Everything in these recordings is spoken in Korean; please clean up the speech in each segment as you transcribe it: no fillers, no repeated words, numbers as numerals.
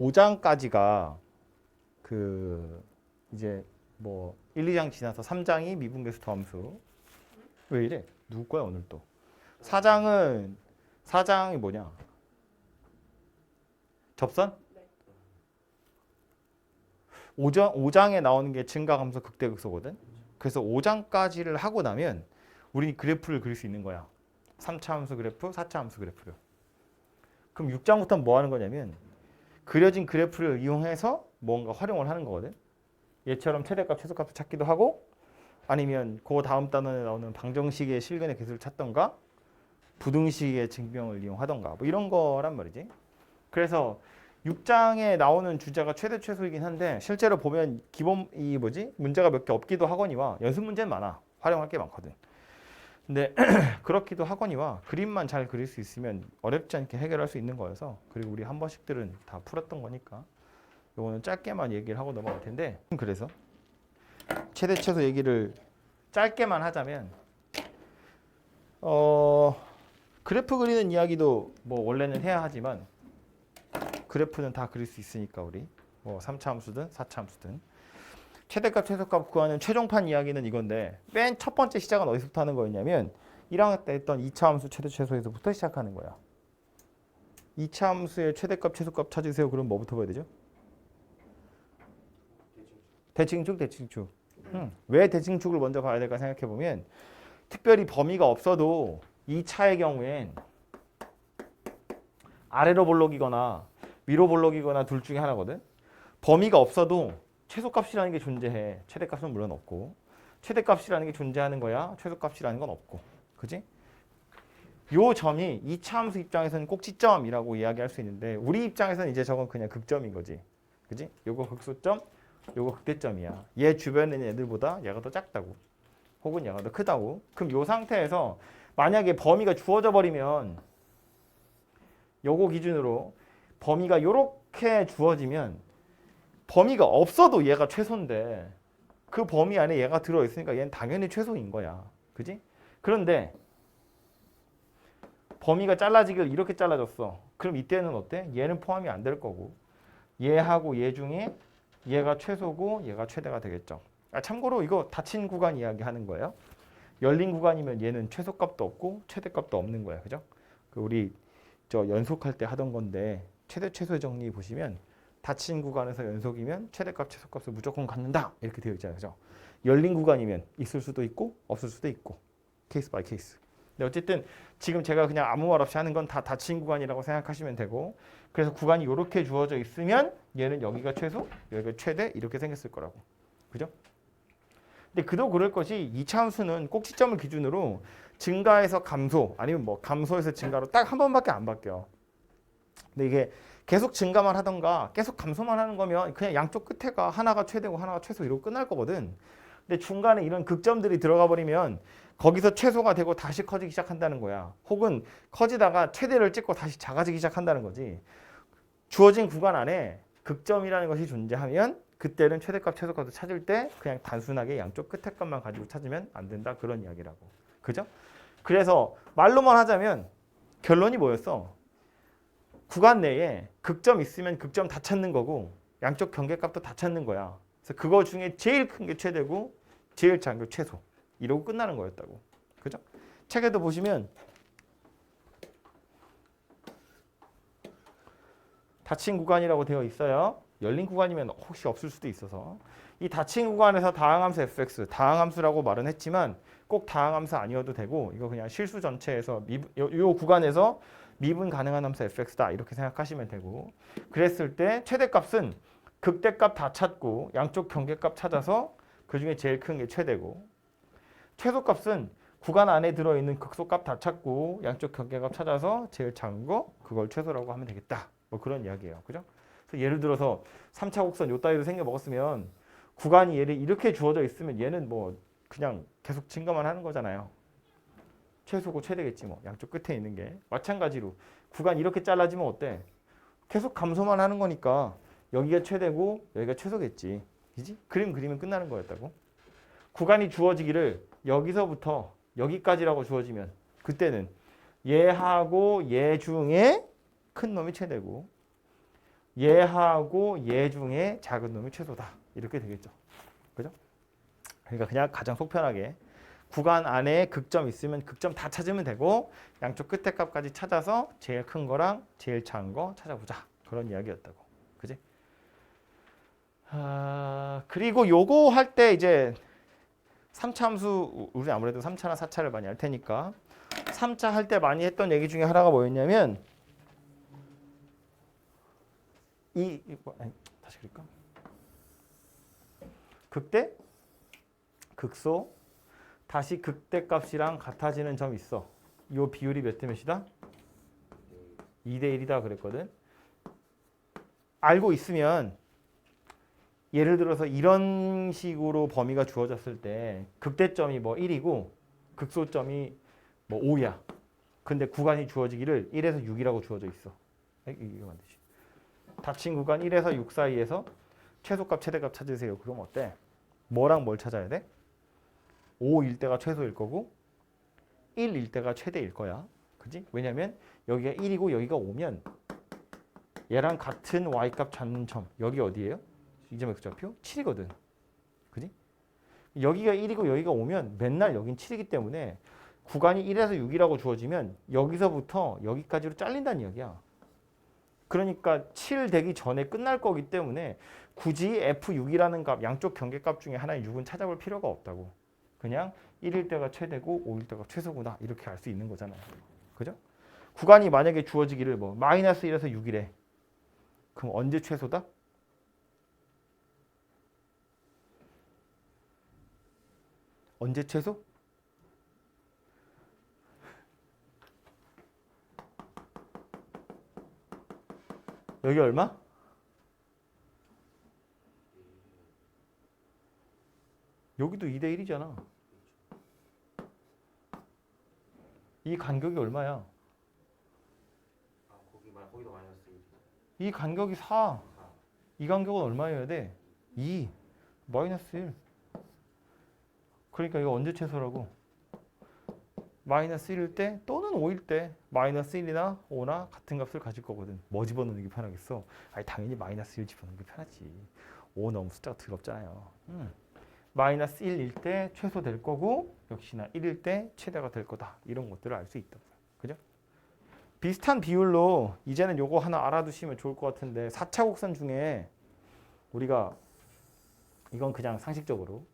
5장까지가 그 이제 뭐 1, 2장 지나서 3장이 미분계수 함수. 왜 이래? 누구 거야 오늘 또? 4장이 뭐냐? 접선? 5장에 나오는 게 증가함수 극대극소거든. 그래서 5장까지를 하고 나면 우리 그래프를 그릴 수 있는 거야. 3차 함수 그래프, 4차 함수 그래프를. 그럼 6장부터는 뭐 하는 거냐면 그려진 그래프를 이용해서 뭔가 활용을 하는 거거든. 얘처럼 최대값, 최소값을 찾기도 하고 아니면 그 다음 단원에 나오는 방정식의 실근의 개수를 찾던가 부등식의 증명을 이용하던가 뭐 이런 거란 말이지. 그래서 6장에 나오는 주제가 최대 최소이긴 한데 실제로 보면 기본 문제가 몇 개 없기도 하거니와 연습 문제는 많아. 활용할 게 많거든. 근데 그렇기도 하거니와 그림만 잘 그릴 수 있으면 어렵지 않게 해결할 수 있는 거여서 그리고 우리 한 번씩들은 다 풀었던 거니까 요거는 짧게만 얘기를 하고 넘어갈 텐데 그래서 최대 최소 얘기를 짧게만 하자면 그래프 그리는 이야기도 뭐 원래는 해야 하지만 그래프는 다 그릴 수 있으니까 우리 뭐 3차 함수든 4차 함수든 최대값 최소값 구하는 최종판 이야기는 이건데 맨 첫 번째 시작은 어디서부터 하는 거였냐면 1학년 때 했던 2차 함수 최대 최소에서부터 시작하는 거야. 2차 함수의 최대값 최소값 찾으세요. 그럼 뭐부터 봐야 되죠? 대칭축. 왜 대칭축을 먼저 봐야 될까 생각해 보면 특별히 범위가 없어도 2차의 경우엔 아래로 볼록이거나 위로 볼록이거나 둘 중에 하나거든. 범위가 없어도 최소값이라는 게 존재해. 최대값은 물론 없고 최대값이라는 게 존재하는 거야. 최소값이라는 건 없고. 그지? 요 점이 2차 함수 입장에서는 꼭지점이라고 이야기할 수 있는데 우리 입장에서는 이제 저건 그냥 극점인 거지. 그지? 요거 극소점, 요거 극대점이야. 얘 주변에 있는 애들보다 얘가 더 작다고. 혹은 얘가 더 크다고. 그럼 요 상태에서 만약에 범위가 주어져 버리면 요거 기준으로 범위가 요렇게 주어지면 범위가 없어도 얘가 최소인데 그 범위 안에 얘가 들어있으니까 얘는 당연히 최소인 거야. 그지? 그런데 범위가 잘라지길 이렇게 잘라졌어. 그럼 이때는 어때? 얘는 포함이 안 될 거고 얘하고 얘 중에 얘가 최소고 얘가 최대가 되겠죠. 참고로 이거 닫힌 구간 이야기하는 거예요. 열린 구간이면 얘는 최소값도 없고 최대값도 없는 거야. 그죠? 우리 저 연속할 때 하던 건데 최대 최소의 정리 보시면 닫힌 구간에서 연속이면 최대값 최소값을 무조건 갖는다 이렇게 되어 있잖아요. 그죠? 열린 구간이면 있을 수도 있고 없을 수도 있고 케이스 바이 케이스. 근데 어쨌든 지금 제가 그냥 아무 말 없이 하는 건 다 닫힌 구간이라고 생각하시면 되고 그래서 구간이 이렇게 주어져 있으면 얘는 여기가 최소, 여기가 최대 이렇게 생겼을 거라고. 그죠? 근데 그도 그럴 것이 2차 함수는 꼭지점을 기준으로 증가해서 감소 아니면 뭐 감소해서 증가로 딱 한 번밖에 안 바뀌어. 근데 이게 계속 증가만 하던가 계속 감소만 하는 거면 그냥 양쪽 끝에가 하나가 최대고 하나가 최소 이러고 끝날 거거든. 근데 중간에 이런 극점들이 들어가 버리면 거기서 최소가 되고 다시 커지기 시작한다는 거야. 혹은 커지다가 최대를 찍고 다시 작아지기 시작한다는 거지. 주어진 구간 안에 극점이라는 것이 존재하면 그때는 최대값, 최소값을 찾을 때 그냥 단순하게 양쪽 끝에 값만 가지고 찾으면 안 된다. 그런 이야기라고. 그죠? 그래서 말로만 하자면 결론이 뭐였어? 구간 내에 극점 있으면 극점 다 찾는 거고 양쪽 경계값도 다 찾는 거야. 그래서 그거 중에 제일 큰 게 최대고 제일 작은 게 최소. 이러고 끝나는 거였다고. 그죠? 책에도 보시면 닫힌 구간이라고 되어 있어요. 열린 구간이면 혹시 없을 수도 있어서 이 닫힌 구간에서 다항함수 fx, 다항함수라고 말은 했지만 꼭 다항함수 아니어도 되고 이거 그냥 실수 전체에서 요 구간에서 미분 가능한 함수 fx다 이렇게 생각하시면 되고 그랬을 때 최대값은 극대값 다 찾고 양쪽 경계값 찾아서 그중에 제일 큰 게 최대고 최소값은 구간 안에 들어있는 극소값 다 찾고 양쪽 경계값 찾아서 제일 작은 거 그걸 최소라고 하면 되겠다. 뭐 그런 이야기예요. 그죠? 그래서 예를 들어서 3차 곡선 요 따위로 생겨 먹었으면 구간이 얘를 이렇게 주어져 있으면 얘는 뭐 그냥 계속 증가만 하는 거잖아요. 최소고 최대겠지 뭐. 양쪽 끝에 있는 게. 마찬가지로 구간 이렇게 잘라지면 어때? 계속 감소만 하는 거니까 여기가 최대고 여기가 최소겠지. 그지? 그림 그리면 끝나는 거였다고. 구간이 주어지기를 여기서부터 여기까지라고 주어지면 그때는 얘하고 얘 중에 큰 놈이 최대고 얘하고 얘 중에 작은 놈이 최소다. 이렇게 되겠죠. 그죠? 그러니까 그냥 가장 속편하게 구간 안에 극점 있으면 극점 다 찾으면 되고 양쪽 끝에 값까지 찾아서 제일 큰 거랑 제일 작은 거 찾아보자. 그런 이야기였다고. 그지? 그리고 요거 할 때 이제 3차 함수 우리 아무래도 3차나 4차를 많이 할 테니까 3차 할 때 많이 했던 얘기 중에 하나가 뭐였냐면 다시 그릴까? 극대, 극소, 다시 극대값이랑 같아지는 점이 있어. 이 비율이 몇 대 몇이다? 2대 1이다 그랬거든. 알고 있으면 예를 들어서 이런 식으로 범위가 주어졌을 때 극대점이 뭐 1이고 극소점이 뭐 5야. 근데 구간이 주어지기를 1에서 6이라고 주어져 있어. 이거 만드시. 닫힌 구간 1에서 6 사이에서 최소값, 최대값 찾으세요. 그럼 어때? 뭐랑 뭘 찾아야 돼? 5일 때가 최소일 거고 1일 때가 최대일 거야. 그지? 왜냐면 여기가 1이고 여기가 5면 얘랑 같은 y값 찾는 점. 여기 어디예요? 이 점의 극좌표 7이거든. 그지? 여기가 1이고 여기가 5면 맨날 여긴 7이기 때문에 구간이 1에서 6이라고 주어지면 여기서부터 여기까지로 잘린다는 이야기야. 그러니까 7 되기 전에 끝날 거기 때문에 굳이 F6이라는 값, 양쪽 경계값 중에 하나의 6은 찾아볼 필요가 없다고. 그냥 1일 때가 최대고 5일 때가 최소구나 이렇게 알 수 있는 거잖아요. 그죠? 구간이 만약에 주어지기를 뭐 마이너스 1에서 6이래. 그럼 언제 최소다? 언제 최소? 여기 얼마? 여기도 2대 1이잖아. 이 간격이 얼마야? 거기도 마이너스 1. 이 간격이 4. 이 간격은 얼마여야 돼? 2. 마이너스 1. 그러니까 이거 언제 최소라고? 마이너스 1일 때 또는 5일 때 마이너스 1이나 5나 같은 값을 가질 거거든. 뭐 집어넣는 게 편하겠어? 아니 당연히 마이너스 1 집어넣는 게 편하지. 5 너무 숫자가 더럽잖아요. 마이너스 1일 때 최소 될 거고 역시나 1일 때 최대가 될 거다. 이런 것들을 알 수 있다. 그죠? 비슷한 비율로 이제는 요거 하나 알아두시면 좋을 것 같은데 4차 곡선 중에 우리가 이건 그냥 상식적으로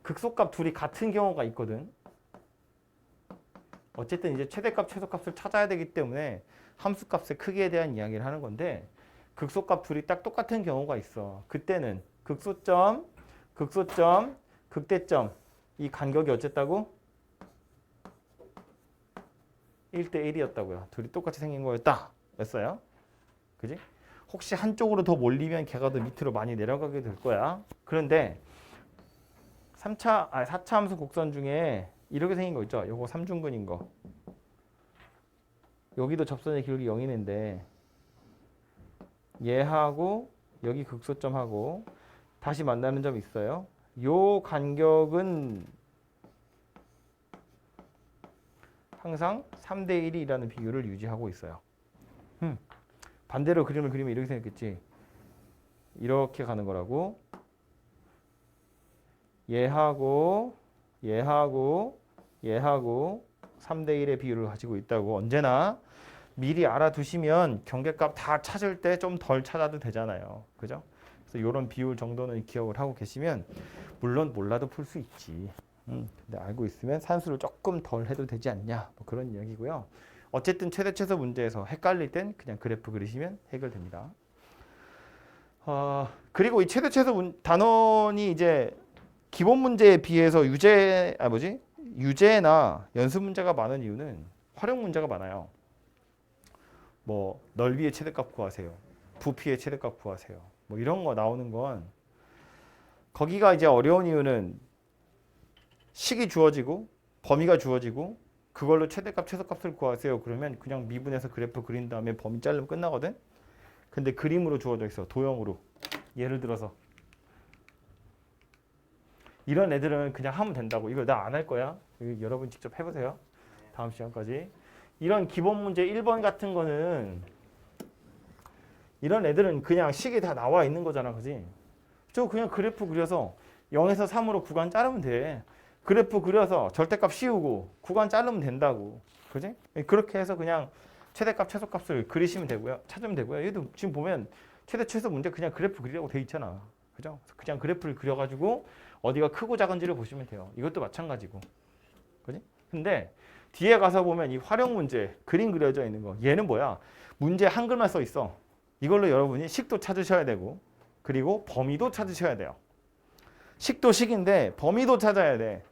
극소값 둘이 같은 경우가 있거든. 어쨌든 이제 최대값, 최소값을 찾아야 되기 때문에 함수값의 크기에 대한 이야기를 하는 건데 극소값 둘이 딱 똑같은 경우가 있어. 그때는 극소점, 극소점, 극대점 이 간격이 어쨌다고? 1대 1이었다고요. 둘이 똑같이 생긴 거였다. 였어요. 그지? 혹시 한쪽으로 더 몰리면 걔가 더 밑으로 많이 내려가게 될 거야. 그런데 4차 함수 곡선 중에 이렇게 생긴 거 있죠. 요거 삼중근인 거. 여기도 접선의 기울기 0이는데 얘하고 여기 극소점하고 다시 만나는 점이 있어요. 요 간격은 항상 3대 1이라는 비율을 유지하고 있어요. 반대로 그림을 그리면 이렇게 생겼겠지. 이렇게 가는 거라고. 얘하고 3대 1의 비율을 가지고 있다고. 언제나 미리 알아두시면 경계값 다 찾을 때 좀 덜 찾아도 되잖아요. 그죠? 그래서 이런 비율 정도는 기억을 하고 계시면 물론 몰라도 풀 수 있지. 근데 알고 있으면 산수를 조금 덜 해도 되지 않냐. 뭐 그런 이야기고요. 어쨌든 최대 최소 문제에서 헷갈릴 땐 그냥 그래프 그리시면 해결됩니다. 그리고 이 최대 최소 단원이 이제 기본 문제에 비해서 유제나 연습 문제가 많은 이유는 활용 문제가 많아요. 뭐 넓이의 최대값 구하세요. 부피의 최대값 구하세요. 뭐 이런 거 나오는 건 거기가 이제 어려운 이유는 식이 주어지고 범위가 주어지고 그걸로 최대값 최소값을 구하세요. 그러면 그냥 미분해서 그래프 그린 다음에 범위 자르면 끝나거든. 근데 그림으로 주어져 있어. 도형으로. 예를 들어서 이런 애들은 그냥 하면 된다고. 이거 나 안 할 거야. 여러분 직접 해보세요. 다음 시간까지. 이런 기본 문제 1번 같은 거는 이런 애들은 그냥 식이 다 나와 있는 거잖아. 그지? 저 그냥 그래프 그려서 0에서 3으로 구간 자르면 돼. 그래프 그려서 절대값 씌우고 구간 자르면 된다고. 그지? 그렇게 해서 그냥 최대값, 최소값을 그리시면 되고요. 찾으면 되고요. 얘도 지금 보면 최대, 최소 문제 그냥 그래프 그리라고 돼 있잖아. 그죠? 그냥 그래프를 그려가지고 어디가 크고 작은지를 보시면 돼요. 이것도 마찬가지고. 그지? 근데 뒤에 가서 보면 이 활용 문제, 그림 그려져 있는 거. 얘는 뭐야? 문제 한글만 써 있어. 이걸로 여러분이 식도 찾으셔야 되고 그리고 범위도 찾으셔야 돼요. 식도 식인데 범위도 찾아야 돼.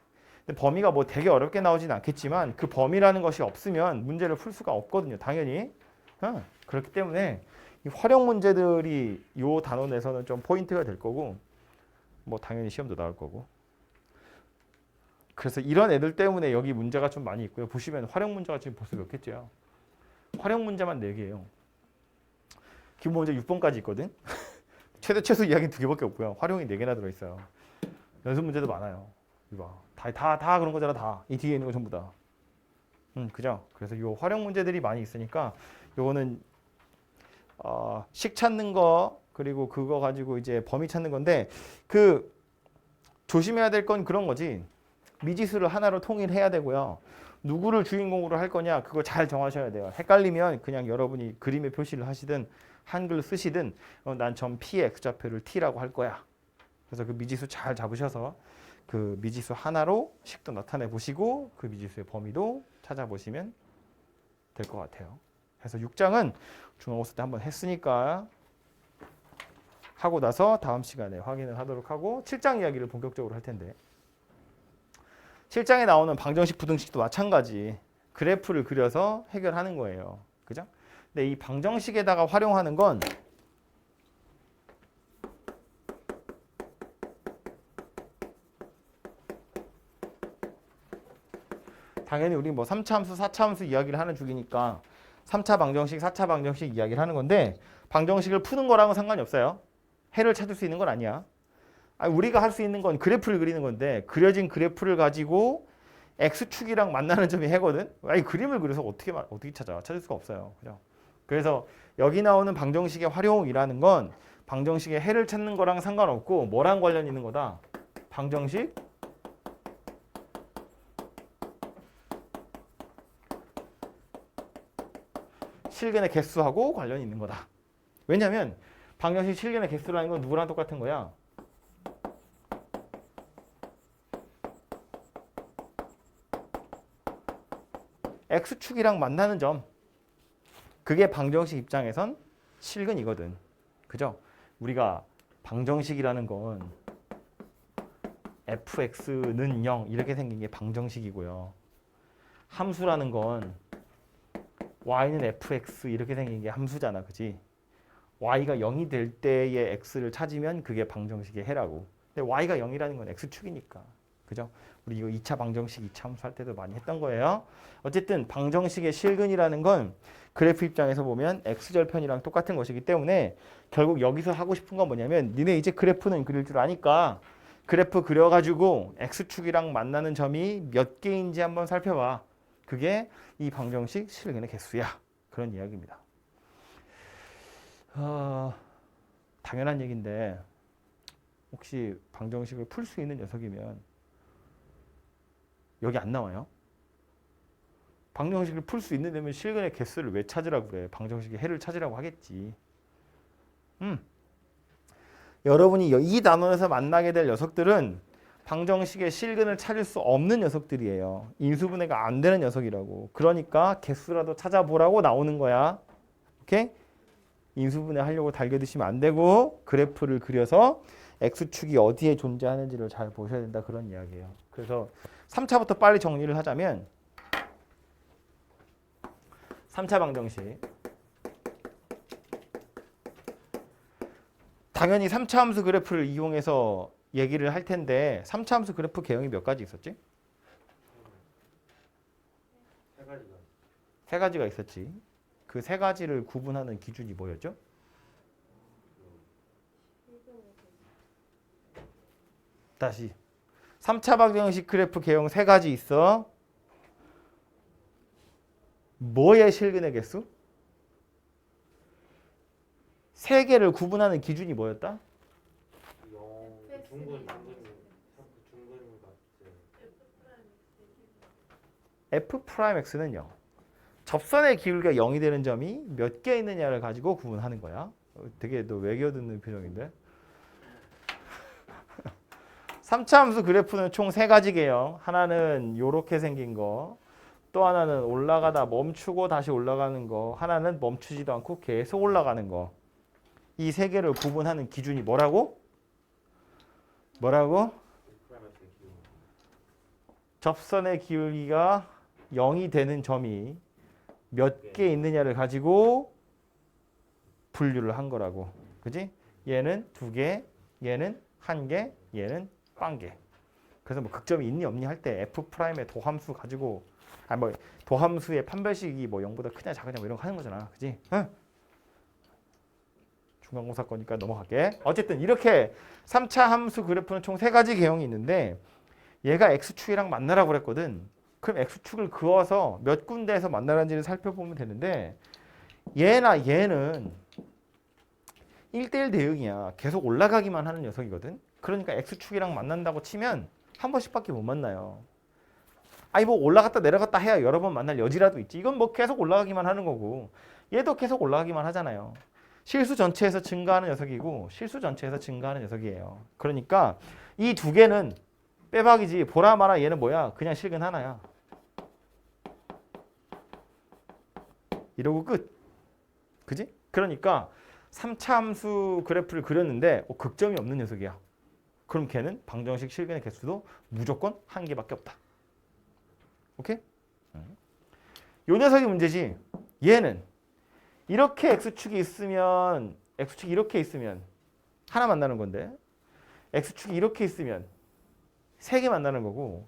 근데 범위가 뭐 되게 어렵게 나오진 않겠지만 그 범위라는 것이 없으면 문제를 풀 수가 없거든요. 당연히. 그렇기 때문에 이 활용 문제들이 이 단원에서는 좀 포인트가 될 거고 뭐 당연히 시험도 나올 거고. 그래서 이런 애들 때문에 여기 문제가 좀 많이 있고요. 보시면 활용 문제가 지금 벌써 몇 개째야. 활용 문제만 4개예요. 기본 문제 6번까지 있거든. 최대 최소 이야기 2개밖에 없고요. 활용이 4개나 들어있어요. 연습 문제도 많아요. 이봐. 다 그런 거잖아. 다. 이 뒤에 있는 거 전부 다. 그죠? 그래서 이 활용 문제들이 많이 있으니까 요거는 식 찾는 거 그리고 그거 가지고 이제 범위 찾는 건데 그 조심해야 될 건 그런 거지. 미지수를 하나로 통일해야 되고요. 누구를 주인공으로 할 거냐 그거 잘 정하셔야 돼요. 헷갈리면 그냥 여러분이 그림에 표시를 하시든 한글 쓰시든 난 전 P의 X좌표를 T라고 할 거야. 그래서 그 미지수 잘 잡으셔서 그 미지수 하나로 식도 나타내 보시고 그 미지수의 범위도 찾아보시면 될 것 같아요. 그래서 6장은 중간고사 때 한번 했으니까 하고 나서 다음 시간에 확인을 하도록 하고 7장 이야기를 본격적으로 할 텐데 7장에 나오는 방정식, 부등식도 마찬가지 그래프를 그려서 해결하는 거예요. 그죠? 근데 이 방정식에다가 활용하는 건 당연히 우리 뭐 3차 함수, 4차 함수 이야기를 하는 중이니까 3차 방정식, 4차 방정식 이야기를 하는 건데 방정식을 푸는 거랑은 상관이 없어요. 해를 찾을 수 있는 건 아니야. 우리가 할 수 있는 건 그래프를 그리는 건데 그려진 그래프를 가지고 X축이랑 만나는 점이 해거든. 그림을 그려서 어떻게 찾을 수가 없어요. 그죠? 그래서 여기 나오는 방정식의 활용이라는 건 방정식의 해를 찾는 거랑 상관없고 뭐랑 관련 있는 거다? 방정식 실근의 개수하고 관련이 있는 거다. 왜냐하면 방정식 실근의 개수라는 건 누구랑 똑같은 거야? X축이랑 만나는 점. 그게 방정식 입장에선 실근이거든. 그죠? 우리가 방정식이라는 건 fx는 0 이렇게 생긴 게 방정식이고요. 함수라는 건 y는 fx 이렇게 생긴 게 함수잖아. 그지? y가 0이 될 때의 x를 찾으면 그게 방정식의 해라고. 근데 y가 0이라는 건 x축이니까. 그죠? 우리 이거 2차 방정식, 2차 함수 할 때도 많이 했던 거예요. 어쨌든 방정식의 실근이라는 건 그래프 입장에서 보면 x절편이랑 똑같은 것이기 때문에 결국 여기서 하고 싶은 건 뭐냐면 니네 이제 그래프는 그릴 줄 아니까 그래프 그려가지고 x축이랑 만나는 점이 몇 개인지 한번 살펴봐. 그게 이 방정식 실근의 개수야. 그런 이야기입니다. 당연한 얘기인데 혹시 방정식을 풀 수 있는 녀석이면 여기 안 나와요? 방정식을 풀 수 있는 데면 실근의 개수를 왜 찾으라고 그래? 방정식의 해를 찾으라고 하겠지. 여러분이 이 단원에서 만나게 될 녀석들은 방정식의 실근을 찾을 수 없는 녀석들이에요. 인수분해가 안 되는 녀석이라고. 그러니까 개수라도 찾아보라고 나오는 거야. 오케이? 인수분해 하려고 달겨드시면 안 되고 그래프를 그려서 X축이 어디에 존재하는지를 잘 보셔야 된다. 그런 이야기예요. 그래서 3차부터 빨리 정리를 하자면 3차 방정식 당연히 3차 함수 그래프를 이용해서 얘기를 할 텐데 3차 함수 그래프 개형이 몇 가지 있었지? 세 가지가 있었지. 그 세 가지를 구분하는 기준이 뭐였죠? 다시 3차 방정식 그래프 개형 세 가지 있어. 뭐의 실근의 개수? 세 개를 구분하는 기준이 뭐였다? 중근 F'X는요. 접선의 기울기가 0이 되는 점이 몇 개 있느냐를 가지고 구분하는 거야. 되게 너 외겨 듣는 표정인데. 3차 함수 그래프는 총 3가지게요. 하나는 요렇게 생긴 거, 또 하나는 올라가다 멈추고 다시 올라가는 거, 하나는 멈추지도 않고 계속 올라가는 거. 이 3개를 구분하는 기준이 뭐라고? 뭐라고? 접선의 기울기가 0이 되는 점이 몇 개 있느냐를 가지고 분류를 한 거라고. 그지? 얘는 2개, 얘는 1개, 얘는 0개. 그래서 뭐 극점이 있니 없니 할 때 F'의 도함수 가지고 뭐 도함수의 판별식이 뭐 0보다 크냐 작으냐 뭐 이런 거 하는 거잖아. 그지? 응? 중간고사 거니까 넘어갈게. 어쨌든 이렇게 3차 함수 그래프는 총 3가지 개형이 있는데 얘가 X축이랑 만나라고 그랬거든. 그럼 X축을 그어서 몇 군데에서 만나는지를 살펴보면 되는데 얘나 얘는 1대1 대응이야. 계속 올라가기만 하는 녀석이거든. 그러니까 X축이랑 만난다고 치면 한 번씩밖에 못 만나요. 아니 뭐 올라갔다 내려갔다 해야 여러 번 만날 여지라도 있지. 이건 뭐 계속 올라가기만 하는 거고 얘도 계속 올라가기만 하잖아요. 실수 전체에서 증가하는 녀석이고 실수 전체에서 증가하는 녀석이에요. 그러니까 이 2개는 빼박이지. 보라 마라 얘는 뭐야? 그냥 실근 하나야. 이러고 끝. 그지? 그러니까 3차 함수 그래프를 그렸는데 극점이 없는 녀석이야. 그럼 걔는 방정식 실근의 개수도 무조건 1개밖에 없다. 오케이? 요 녀석이 문제지. 얘는 이렇게 X축이 있으면 X축이 이렇게 있으면 하나 만나는 건데 X축이 이렇게 있으면 3개 만나는 거고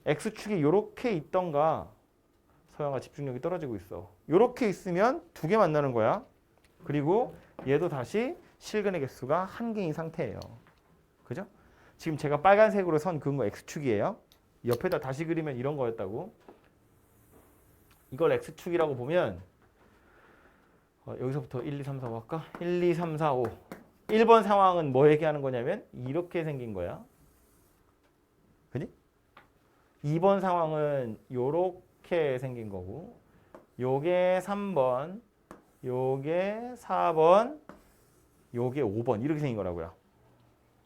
X축이 이렇게 있던가 서영아 집중력이 떨어지고 있어. 이렇게 있으면 2개 만나는 거야. 그리고 얘도 다시 실근의 개수가 1개인 상태예요. 그죠? 지금 제가 빨간색으로 선 그은 거 X축이에요. 옆에다 다시 그리면 이런 거였다고. 이걸 X축이라고 보면 여기서부터 1, 2, 3, 4, 5 할까? 1, 2, 3, 4, 5. 1번 상황은 뭐 얘기하는 거냐면 이렇게 생긴 거야. 그지? 2번 상황은 요렇게 생긴 거고 요게 3번, 요게 4번, 요게 5번 이렇게 생긴 거라고요.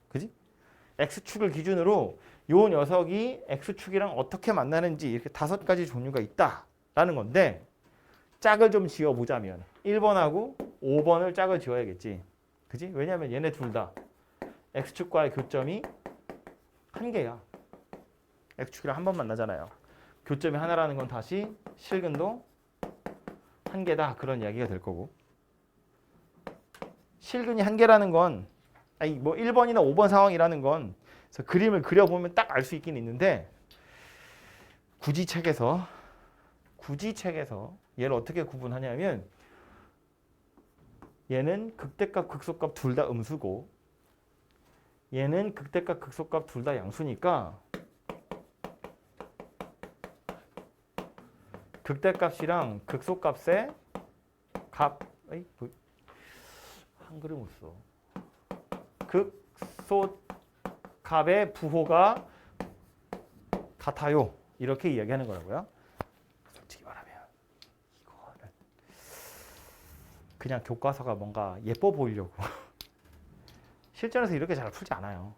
그지? X축을 기준으로 요 녀석이 X축이랑 어떻게 만나는지 이렇게 5가지 종류가 있다라는 건데 짝을 좀 지어보자면 1번하고 5번을 짝을 지어야겠지. 그지? 왜냐하면 얘네 둘 다 X축과의 교점이 1개야. X축이랑 한 번 만나잖아요. 교점이 하나라는 건 다시 실근도 1개다. 그런 이야기가 될 거고. 실근이 1개라는 건 아니 뭐 1번이나 5번 상황이라는 건 그래서 그림을 그려보면 딱 알 수 있긴 있는데 굳이 책에서 얘를 어떻게 구분하냐면 얘는 극대값 극소값 둘 다 음수고 얘는 극대값 극소값 둘 다 양수니까 극대값이랑 극소값의 값 한글을 못 써. 극소값의 부호가 같아요. 이렇게 이야기하는 거라고요. 솔직히 말하면 이거는 그냥 교과서가 뭔가 예뻐 보이려고 실전에서 이렇게 잘 풀지 않아요.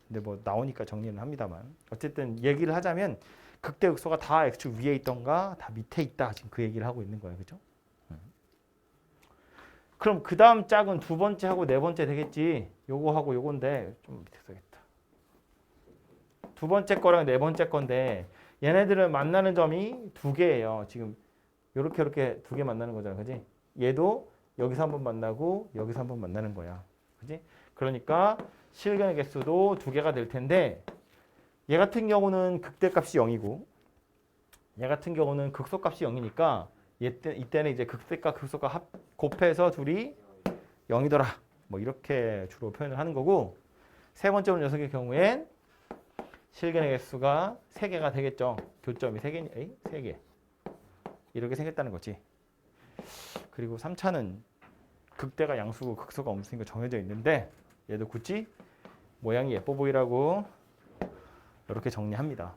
근데 뭐 나오니까 정리는 합니다만 어쨌든 얘기를 하자면 극대 극소가 다 X축 위에 있던가 다 밑에 있다. 지금 그 얘기를 하고 있는 거예요. 그죠? 그럼 그 다음 짝은 2번째 하고 4번째 되겠지. 요거 하고 요건데 좀 밑에 써야겠다. 2번째 거랑 4번째 건데 얘네들은 만나는 점이 2개예요. 지금 요렇게 2개 만나는 거잖아. 그지? 얘도 여기서 한번 만나고 여기서 한번 만나는 거야. 그지? 그러니까 실근의 개수도 2개가 될 텐데 얘 같은 경우는 극대값이 0이고 얘 같은 경우는 극소값이 0이니까 이때는 이제 극대값 극소값 곱해서 둘이 0이더라. 뭐 이렇게 주로 표현을 하는 거고 세 번째 녀석의 경우엔 실근의 개수가 3개가 되겠죠. 교점이 3개, 3개. 이렇게 생겼다는 거지. 그리고 3차는 극대가 양수고 극소가 없으니까 정해져 있는데 얘도 굳이 모양이 예뻐 보이라고 이렇게 정리합니다.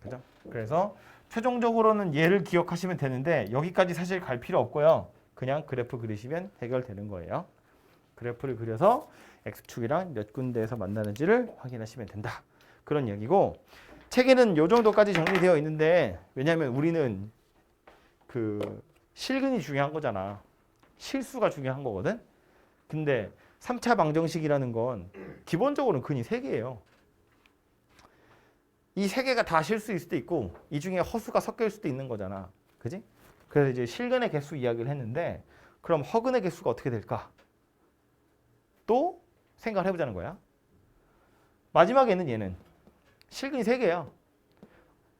그죠? 그래서 최종적으로는 얘를 기억하시면 되는데 여기까지 사실 갈 필요 없고요. 그냥 그래프 그리시면 해결되는 거예요. 그래프를 그려서 x축이랑 몇 군데에서 만나는지를 확인하시면 된다. 그런 얘기고 책에는 요 정도까지 정리되어 있는데 왜냐하면 우리는 그 실근이 중요한 거잖아. 실수가 중요한 거거든. 근데 3차 방정식이라는 건 기본적으로는 근이 3개예요. 이 3개가 다 실수일 수도 있고 이 중에 허수가 섞일 수도 있는 거잖아. 그지? 그래서 이제 실근의 개수 이야기를 했는데 그럼 허근의 개수가 어떻게 될까? 또 생각을 해보자는 거야. 마지막에는 얘는 실근이 3개야.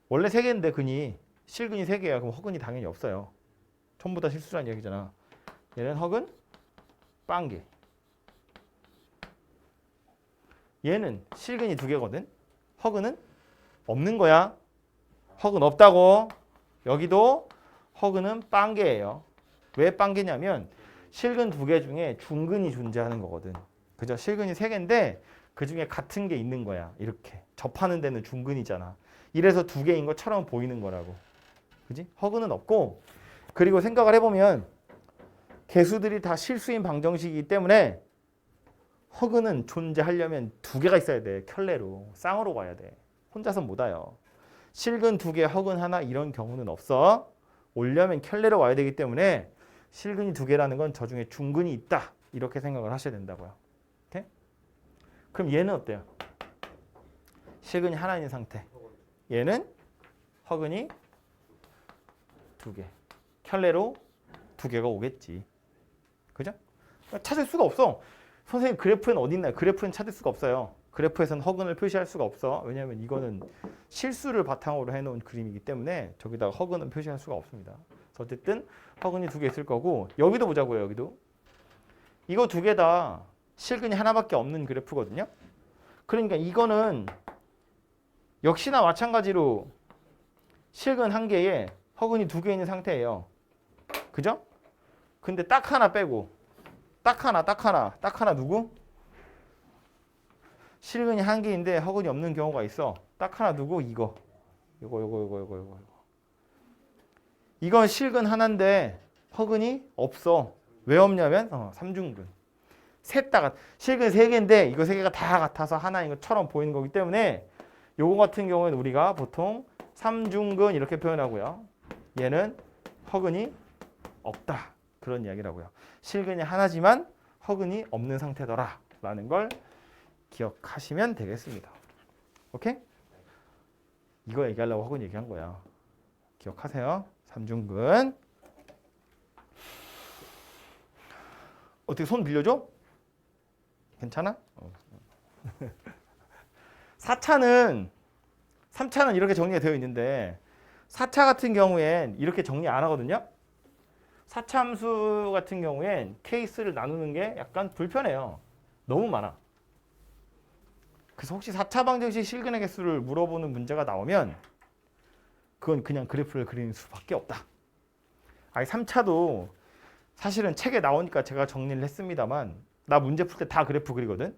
원래 3개인데 근이 실근이 3개야. 그럼 허근이 당연히 없어요. 전부 다 실수란 이야기잖아. 얘는 허근 빵개. 얘는 실근이 2개거든. 허근은 없는 거야. 허근 없다고. 여기도 허근은 빵개예요. 왜 빵개냐면 실근 2개 중에 중근이 존재하는 거거든. 그죠? 실근이 3개인데 그 중에 같은 게 있는 거야. 이렇게 접하는 데는 중근이잖아. 이래서 2개인 것처럼 보이는 거라고. 그지? 허근은 없고 그리고 생각을 해보면 개수들이 다 실수인 방정식이기 때문에 허근은 존재하려면 2개가 있어야 돼. 켤레로. 쌍으로 와야 돼. 혼자서 못 와요. 실근 2개, 허근 하나 이런 경우는 없어. 오려면 켤레로 와야 되기 때문에 실근이 2개라는 건 저 중에 중근이 있다. 이렇게 생각을 하셔야 된다고요. 오케이? 그럼 얘는 어때요? 실근이 하나 있는 상태. 얘는 허근이 2개. 켤레로 2개가 오겠지. 그죠? 찾을 수가 없어. 선생님 그래프는 어디 있나요? 그래프는 찾을 수가 없어요. 그래프에서는 허근을 표시할 수가 없어. 왜냐하면 이거는 실수를 바탕으로 해놓은 그림이기 때문에 저기다가 허근은 표시할 수가 없습니다. 어쨌든 허근이 2개 있을 거고 여기도 보자고요. 여기도. 이거 2개 다 실근이 하나밖에 없는 그래프거든요. 그러니까 이거는 역시나 마찬가지로 실근 1개에 허근이 2개 있는 상태예요. 그죠? 근데 딱 하나 빼고 딱 하나 누구? 실근이 1개인데 허근이 없는 경우가 있어. 딱 하나 두고 이거. 이건 실근 하나인데 허근이 없어. 왜 없냐면 3중근. 셋 다 실근 3개인데 이거 3개가 다 같아서 하나인 것처럼 보이는 거기 때문에 요거 같은 경우에는 우리가 보통 3중근 이렇게 표현하고요. 얘는 허근이 없다. 그런 이야기라고요. 실근이 하나지만 허근이 없는 상태더라 라는 걸 기억하시면 되겠습니다. 오케이? 이거 얘기하려고 허근 얘기한 거야. 기억하세요. 3중근. 어떻게 손 빌려줘? 괜찮아? 4차는 3차는 이렇게 정리가 되어 있는데 4차 같은 경우엔 이렇게 정리 안 하거든요. 4차 함수 같은 경우엔 케이스를 나누는 게 약간 불편해요. 너무 많아. 그래서 혹시 4차 방정식 실근의 개수를 물어보는 문제가 나오면 그건 그냥 그래프를 그리는 수밖에 없다. 아니 3차도 사실은 책에 나오니까 제가 정리를 했습니다만 나 문제 풀 때 다 그래프 그리거든.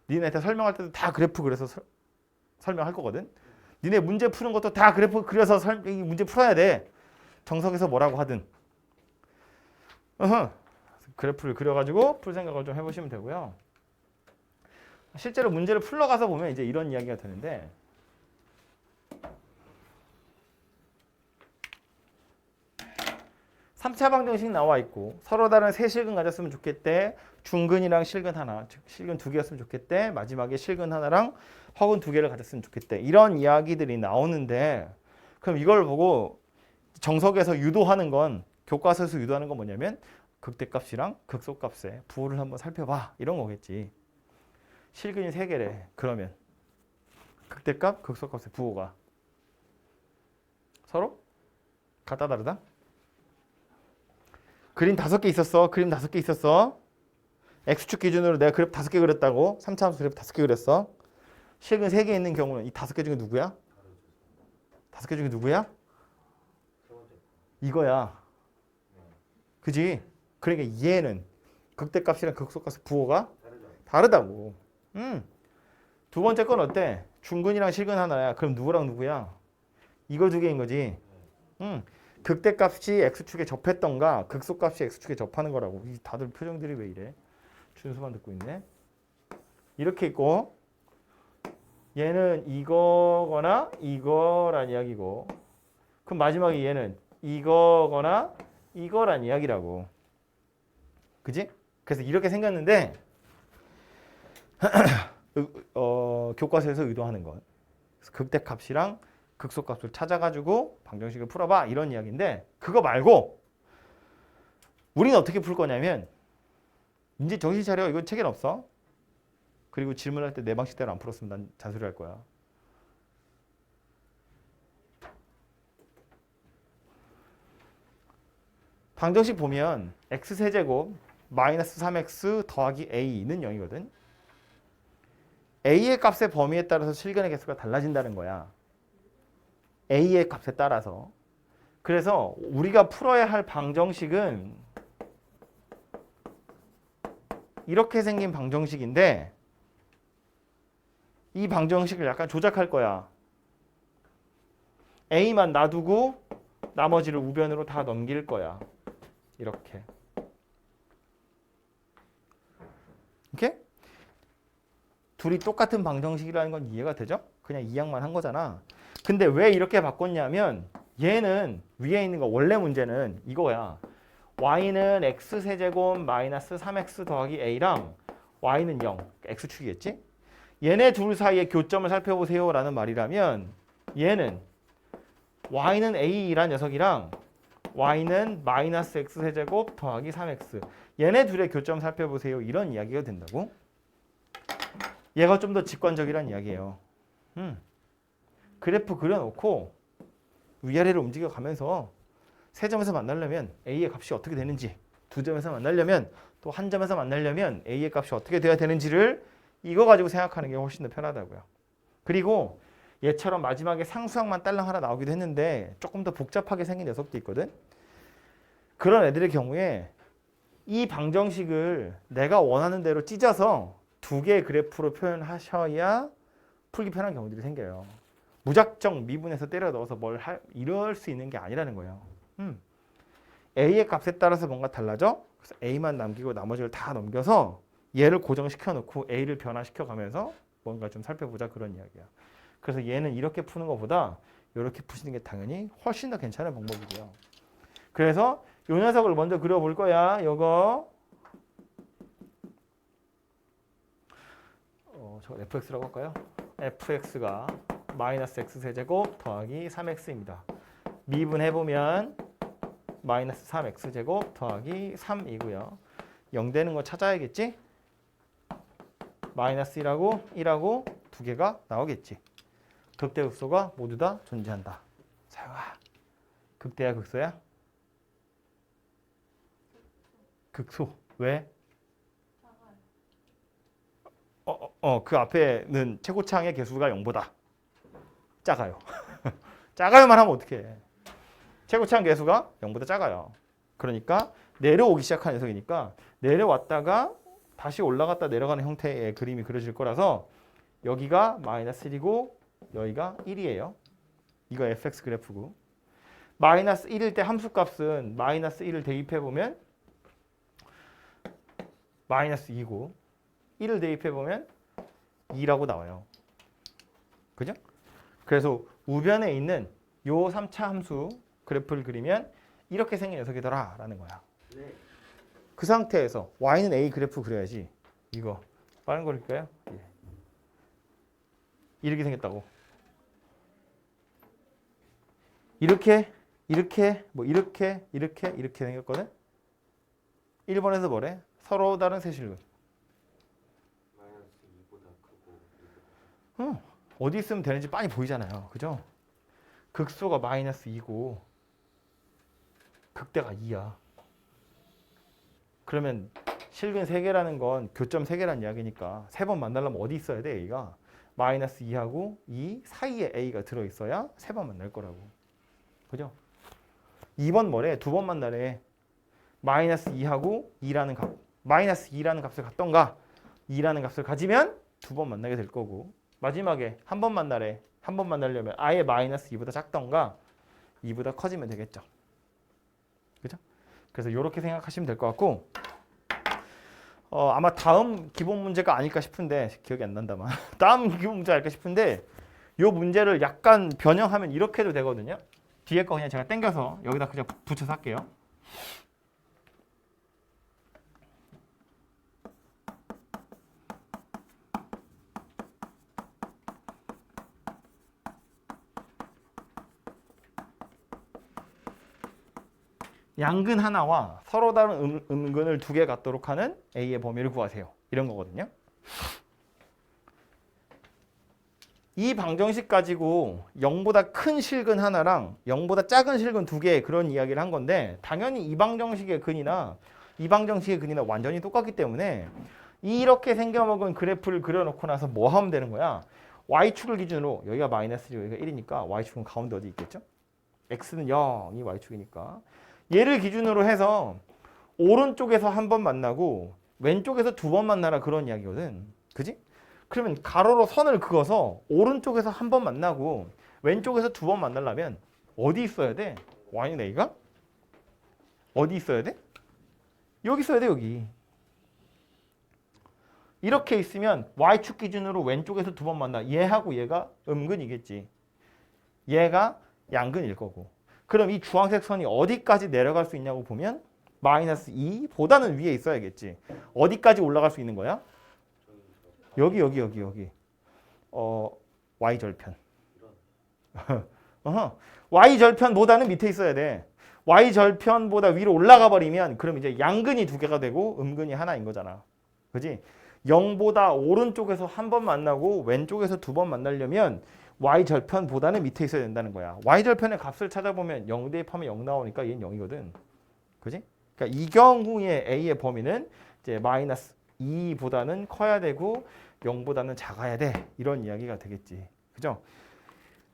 니네한테 설명할 때도 다 그래프 그려서 설명할 거거든. 니네 문제 푸는 것도 다 그래프 그려서 문제 풀어야 돼. 정석에서 뭐라고 하든. 그래프를 그려가지고 풀 생각을 좀 해보시면 되고요. 실제로 문제를 풀러가서 보면 이제 이런 이야기가 되는데 (3차) 방정식 나와 있고 서로 다른 세 실근 가졌으면 좋겠대. 중근이랑 실근 하나, 즉 실근 2개였으면 좋겠대. 마지막에 실근 하나랑 허근 2개를 가졌으면 좋겠대. 이런 이야기들이 나오는데 그럼 이걸 보고 정석에서 유도하는 건 교과서에서 유도하는 건 뭐냐면 극대값이랑 극소값의 부호를 한번 살펴봐 이런 거겠지. 실근이 3개래. 그러면 극대값, 극소값의 부호가 서로 같다 다르다? 그림 5개 있었어. 그림 5개 있었어. X축 기준으로 내가 그래프 5개 그렸다고. 3차 함수 그래프 5개 그렸어. 실근 3개 있는 경우는 이 5개 중에 누구야? 5개 중에 누구야? 이거야. 그지? 그러니까 얘는 극대값이랑 극소값의 부호가 다르다고. 두 번째 건 어때? 중근이랑 실근 하나야. 그럼 누구랑 누구야? 이거 두 개인 거지. 극대값이 x축에 접했던가 극소값이 x축에 접하는 거라고. 다들 표정들이 왜 이래? 준수만 듣고 있네. 이렇게 있고 얘는 이거거나 이거란 이야기고 그럼 마지막에 얘는 이거거나 이거란 이야기라고. 그지? 그래서 이렇게 생겼는데 교과서에서 의도하는 건 극대값이랑 극소값을 찾아가지고 방정식을 풀어봐 이런 이야기인데 그거 말고 우리는 어떻게 풀 거냐면 이제 정신 차려. 이거 책엔 없어. 그리고 질문할 때 내 방식대로 안 풀었으면 난 잔소리 할 거야. 방정식 보면 x세제곱 마이너스 3x 더하기 a는 0이거든. a의 값의 범위에 따라서 실근의 개수가 달라진다는 거야. a의 값에 따라서. 그래서 우리가 풀어야 할 방정식은 이렇게 생긴 방정식인데 이 방정식을 약간 조작할 거야. a만 놔두고 나머지를 우변으로 다 넘길 거야. 이렇게. 이렇게? 둘이 똑같은 방정식이라는 건 이해가 되죠? 그냥 이항만 한 거잖아. 근데 왜 이렇게 바꿨냐면 얘는 위에 있는 거 원래 문제는 이거야. y는 x세제곱 마이너스 3x 더하기 a랑 y는 0, x축이겠지? 얘네 둘 사이의 교점을 살펴보세요 라는 말이라면 얘는 y는 a란 녀석이랑 y는 마이너스 x세제곱 더하기 3x 얘네 둘의 교점 살펴보세요 이런 이야기가 된다고. 얘가 좀 더 직관적이란 이야기예요. 그래프 그려놓고 위아래로 움직여가면서 세 점에서 만나려면 a의 값이 어떻게 되는지, 두 점에서 만나려면 또 한 점에서 만나려면 a의 값이 어떻게 돼야 되는지를 이거 가지고 생각하는 게 훨씬 더 편하다고요. 그리고 얘처럼 마지막에 상수항만 딸랑 하나 나오기도 했는데 조금 더 복잡하게 생긴 녀석도 있거든. 그런 애들의 경우에 이 방정식을 내가 원하는 대로 찢어서 두 개의 그래프로 표현하셔야 풀기 편한 경우들이 생겨요. 무작정 미분해서 때려 넣어서 이럴 수 있는 게 아니라는 거예요. a의 값에 따라서 뭔가 달라져? 그래서 a만 남기고 나머지를 다 넘겨서 얘를 고정시켜 놓고 a를 변화시켜 가면서 뭔가 좀 살펴보자 그런 이야기야. 그래서 얘는 이렇게 푸는 것보다 이렇게 푸시는 게 당연히 훨씬 더 괜찮은 방법이고요. 그래서 이 녀석을 먼저 그려볼 거야. 요거 저거 fx라고 할까요? fx가 마이너스 x세제곱 더하기 3x입니다. 미분해보면 마이너스 3x제곱 더하기 3이고요. 0 되는 거 찾아야겠지? 마이너스 1하고 1하고 두 개가 나오겠지. 극대 극소가 모두 다 존재한다. 사용아, 극대야 극소야? 극소. 왜? 그 앞에는 최고차항의 개수가 0보다 작아요. 작아요만 하면 어떡해. 최고차항 개수가 0보다 작아요. 그러니까 내려오기 시작한 녀석이니까 내려왔다가 다시 올라갔다 내려가는 형태의 그림이 그려질 거라서 여기가 마이너스 1이고 여기가 1이에요. 이거 fx 그래프고 마이너스 1일 때 함수값은 마이너스 1을 대입해보면 마이너스 2고 1을 대입해보면 2라고 나와요. 그죠? 그래서 우변에 있는 요 3차 함수 그래프를 그리면 이렇게 생긴 녀석이더라 라는 거야. 네. 그 상태에서 y는 a 그래프 그려야지. 이거 빠른 거릴까요? 예. 이렇게 생겼다고. 이렇게 뭐 이렇게 생겼거든. 1번에서 뭐래? 서로 다른 세실근. 마이너스 2보다 크고. 어디 있으면 되는지 빤히 보이잖아요. 그죠? 극소가 마이너스 2고 극대가 2야. 그러면 실근 3개라는 건 교점 3개라는 이야기니까 3번 만나려면 어디 있어야 돼? A가 마이너스 2하고 2 사이에 A가 들어있어야 3번 만날 거라고. 그죠? 2번 뭐래? 2번 만나래. 마이너스 2하고 2라는 값 마이너스 2라는 값을 갖던가 2라는 값을 가지면 두 번 만나게 될 거고 마지막에 한 번 만나래. 한 번 만나려면 아예 마이너스 2보다 작던가 2보다 커지면 되겠죠. 그죠? 그래서 이렇게 생각하시면 될 것 같고 아마 다음 기본 문제가 아닐까 싶은데 기억이 안 난다만 다음 기본 문제 아닐까 싶은데 이 문제를 약간 변형하면 이렇게 해도 되거든요. 뒤에 거 그냥 제가 땡겨서 여기다 그냥 붙여서 할게요. 양근 하나와 서로 다른 음근을 두 개 갖도록 하는 A의 범위를 구하세요. 이런 거거든요. 이 방정식 가지고 0보다 큰 실근 하나랑 0보다 작은 실근 두 개 그런 이야기를 한 건데 당연히 이 방정식의 근이나 이 방정식의 근이나 완전히 똑같기 때문에 이렇게 생겨먹은 그래프를 그려놓고 나서 뭐 하면 되는 거야? Y축을 기준으로 여기가 마이너스고 여기가 1이니까 Y축은 가운데 어디 있겠죠? X는 0이 Y축이니까 얘를 기준으로 해서 오른쪽에서 한 번 만나고 왼쪽에서 두 번 만나라 그런 이야기거든. 그지? 그러면 가로로 선을 그어서 오른쪽에서 한 번 만나고 왼쪽에서 두 번 만나려면 어디 있어야 돼? Y는 A가? 어디 있어야 돼? 여기 있어야 돼, 여기. 이렇게 있으면 Y축 기준으로 왼쪽에서 두 번 만나. 얘하고 얘가 음근이겠지. 얘가 양근일 거고. 그럼 이 주황색 선이 어디까지 내려갈 수 있냐고 보면 마이너스 2보다는 위에 있어야겠지. 어디까지 올라갈 수 있는 거야? 여기. Y절편. Y절편보다는 밑에 있어야 돼. Y절편보다 위로 올라가 버리면 그럼 이제 양근이 두 개가 되고 음근이 하나인 거잖아. 그지? 0보다 오른쪽에서 한 번 만나고 왼쪽에서 두 번 만나려면 Y절편보다는 밑에 있어야 된다는 거야. Y절편의 값을 찾아보면 0 대입하면 0 나오니까 얘는 0이거든. 그지? 그러니까 이 경우에 A의 범위는 이제 마이너스 2보다는 커야 되고 0보다는 작아야 돼. 이런 이야기가 되겠지. 그죠?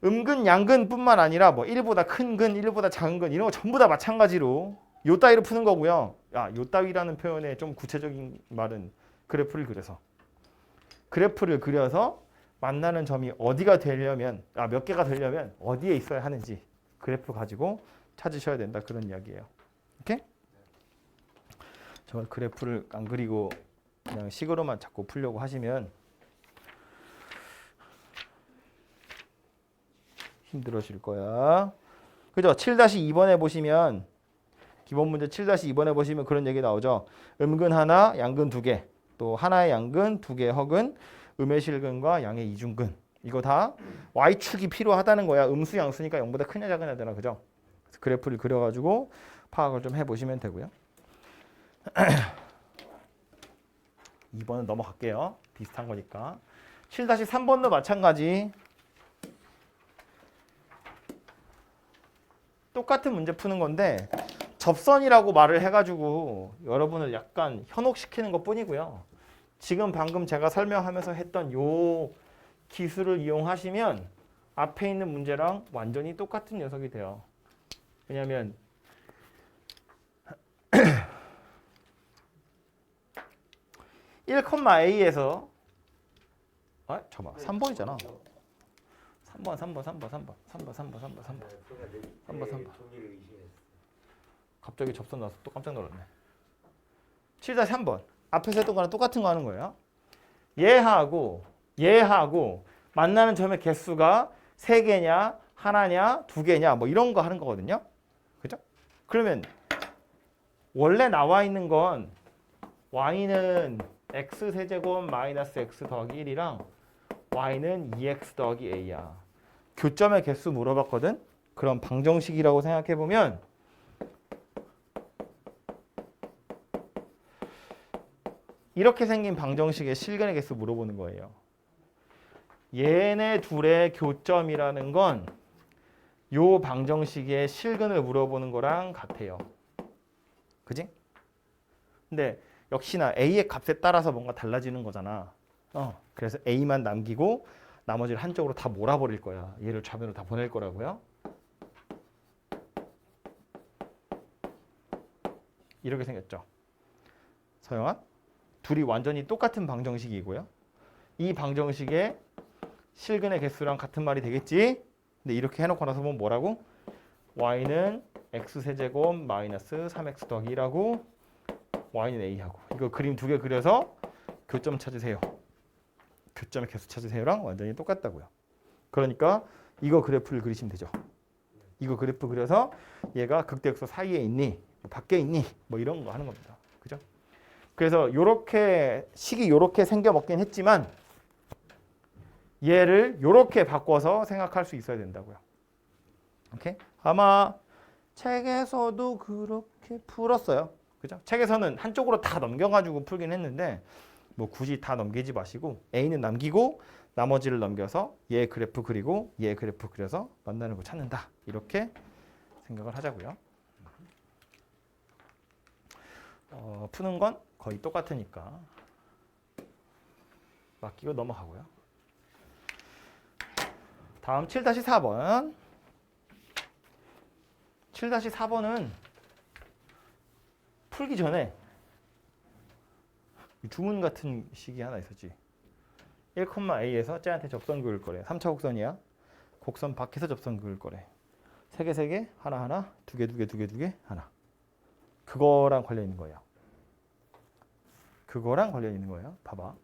음근, 양근뿐만 아니라 뭐 1보다 큰 근, 1보다 작은 근 이런 거 전부 다 마찬가지로 요 따위로 푸는 거고요. 요 따위라는 표현의 좀 구체적인 말은 그래프를 그려서 만나는 점이 어디가 되려면 몇 개가 되려면 어디에 있어야 하는지 그래프 가지고 찾으셔야 된다 그런 이야기예요. 오케이? 저 그래프를 안 그리고 그냥 식으로만 자꾸 풀려고 하시면 힘들어질 거야. 그죠? 7-2번에 보시면 기본 문제 7-2번에 보시면 그런 얘기 나오죠. 음근 하나, 양근 두 개. 또 하나의 양근, 두 개의 허근, 음의 실근과 양의 이중근. 이거 다 Y축이 필요하다는 거야. 음수, 양수니까 0보다 크냐 작으냐 되나. 그죠? 그래서 그래프를 그려가지고 파악을 좀 해보시면 되고요. 2번은 넘어갈게요. 비슷한 거니까. 7-3번도 마찬가지. 똑같은 문제 푸는 건데 접선이라고 말을 해가지고 여러분을 약간 현혹시키는 것 뿐이고요. 지금 방금 제가 설명하면서 했던 요 기술을 이용하시면 앞에 있는 문제랑 완전히 똑같은 녀석이 돼요. 왜냐하면 1,a에서 잠깐만 3번이잖아. 3번. 갑자기 접선 나와서 또 깜짝 놀랐네. 7-3번. 앞에서 했던 거랑 똑같은 거 하는 거예요. 얘하고 만나는 점의 개수가 3개냐, 하나냐, 2개냐 뭐 이런 거 하는 거거든요. 그죠? 그러면 원래 나와 있는 건 y는 x 세제곱 마이너스 x 더하기 1이랑 y는 2x 더하기 a야. 교점의 개수 물어봤거든? 그럼 방정식이라고 생각해보면 이렇게 생긴 방정식의 실근의 개수 물어보는 거예요. 얘네 둘의 교점이라는 건 요 방정식의 실근을 물어보는 거랑 같아요. 그지? 근데 역시나 a의 값에 따라서 뭔가 달라지는 거잖아. 그래서 a만 남기고 나머지를 한쪽으로 다 몰아버릴 거야. 얘를 좌변으로 다 보낼 거라고요. 이렇게 생겼죠. 서영아? 둘이 완전히 똑같은 방정식이고요. 이 방정식의 실근의 개수랑 같은 말이 되겠지? 근데 이렇게 해놓고 나서 보면 뭐라고? y는 x세제곱 마이너스 3x 더하기 1하고 y는 a하고 이거 그림 두 개 그려서 교점 찾으세요. 교점의 개수 찾으세요랑 완전히 똑같다고요. 그러니까 이거 그래프를 그리시면 되죠. 이거 그래프 그려서 얘가 극대역소 사이에 있니? 밖에 있니? 뭐 이런 거 하는 겁니다. 그죠? 그래서 요렇게 식이 요렇게 생겨 먹긴 했지만 얘를 요렇게 바꿔서 생각할 수 있어야 된다고요. 오케이? 아마 책에서도 그렇게 풀었어요. 그죠? 책에서는 한쪽으로 다 넘겨가지고 풀긴 했는데 뭐 굳이 다 넘기지 마시고 A는 남기고 나머지를 넘겨서 얘 그래프 그리고 얘 그래프 그려서 만나는 거 찾는다. 이렇게 생각을 하자고요. 푸는 건 거의 똑같으니까 맡기고 넘어가고요. 다음 7-4번. 7-4번은 풀기 전에 주문 같은 식이 하나 있었지. 1,a에서 쟤한테 접선 그을 거래. 3차 곡선이야. 곡선 밖에서 접선 그을 거래. 3개, 3개, 하나, 하나, 2개, 2개, 2개, 2개, 하나. 그거랑 관련 있는 거예요. 그거랑 관련 있는 거예요. 봐봐.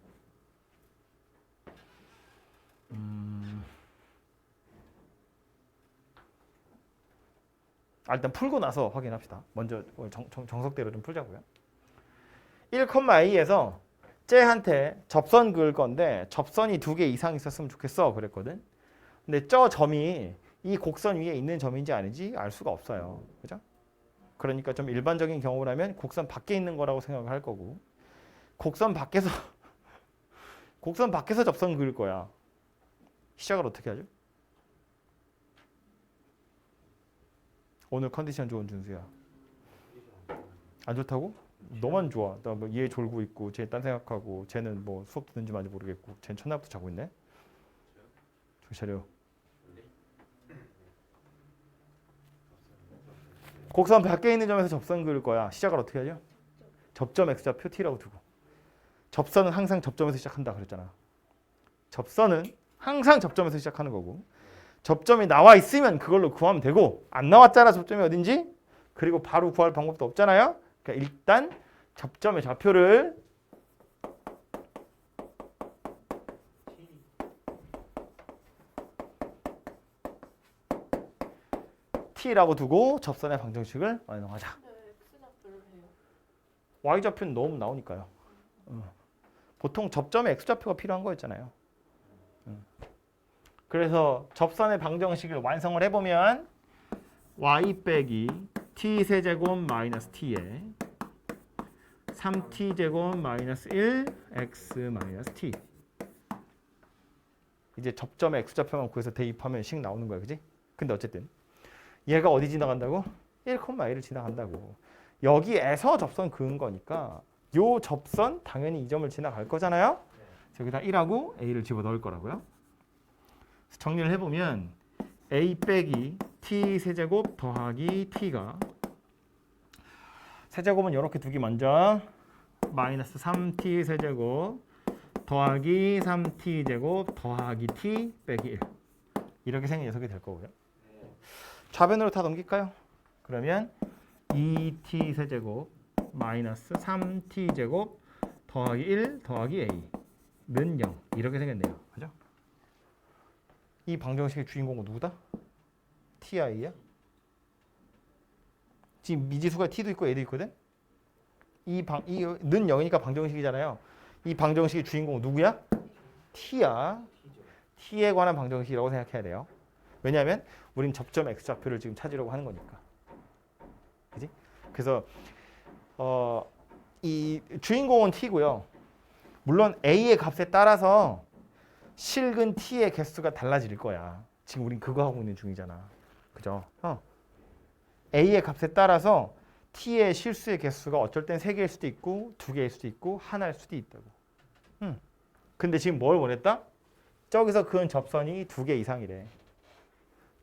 일단 풀고 나서 확인합시다. 먼저 정석대로 좀 풀자고요. 1,a에서 쟤한테 접선 그을 건데 접선이 2개 이상 있었으면 좋겠어 그랬거든. 근데 저 점이 이 곡선 위에 있는 점인지 아닌지 알 수가 없어요. 그죠? 그러니까 좀 일반적인 경우라면 곡선 밖에 있는 거라고 생각을 할 거고 곡선 밖에서 곡선 밖에서 접선 그을 거야. 시작을 어떻게 하죠? 오늘 컨디션 좋은 준수야. 안 좋다고? 너만 좋아. 나 뭐 얘 졸고 있고 쟤 딴 생각하고 쟤는 뭐 수업 듣는지 말인지 모르겠고 쟤는 첫날부터 자고 있네. 정신 차려. 곡선 밖에 있는 점에서 접선 그을 거야. 시작을 어떻게 하죠? 접점 x좌표 t라고 두고. 접선은 항상 접점에서 시작한다 그랬잖아. 접선은 항상 접점에서 시작하는 거고 접점이 나와 있으면 그걸로 구하면 되고 안 나왔잖아 접점이 어딘지. 그리고 바로 구할 방법도 없잖아요. 그러니까 일단 접점의 좌표를 t라고 두고 접선의 방정식을 완성하자. y좌표는 너무 나오니까요. 보통 접점에 x좌표가 필요한 거였잖아요. 그래서 접선의 방정식을 완성을 해보면 y 빼기 t 세제곱 마이너스 t에 3t 제곱 마이너스 1 x 마이너스 t. 이제 접점의 x좌표만 구해서 대입하면 식 나오는 거야, 그지? 근데 어쨌든 얘가 어디 지나간다고? 1,a를 지나간다고. 여기에서 접선 그은 거니까 요 접선 당연히 이 점을 지나갈 거잖아요. 여기다 1하고 a를 집어넣을 거라고요. 정리를 해보면 a 빼기 t 세제곱 더하기 t가 세제곱은 이렇게 두기 먼저 마이너스 3t 세제곱 더하기 3t 제곱 더하기 t 빼기 1 이렇게 생긴 녀석이 될 거고요. 좌변으로 다 넘길까요? 그러면 2t 세제곱 마이너스 3t 제곱 더하기 1 더하기 a는 0 이렇게 생겼네요. 그죠? 이 방정식의 주인공은 누구다? ti야. 지금 미지수가 t도 있고 a도 있거든. 이는 0이니까 방정식이잖아요. 이 방정식의 주인공은 누구야? t야. t에 관한 방정식이라고 생각해야 돼요. 왜냐하면 우린 접점 x좌표를 지금 찾으려고 하는 거니까. 그지? 그래서 이 주인공은 t고요. 물론 a의 값에 따라서 실근 t의 개수가 달라질 거야. 지금 우린 그거 하고 있는 중이잖아. 그죠? a의 값에 따라서 t의 실수의 개수가 어쩔 땐 3개일 수도 있고 2개일 수도 있고 하나일 수도 있다고. 근데 지금 뭘 원했다? 저기서 그은 접선이 2개 이상이래.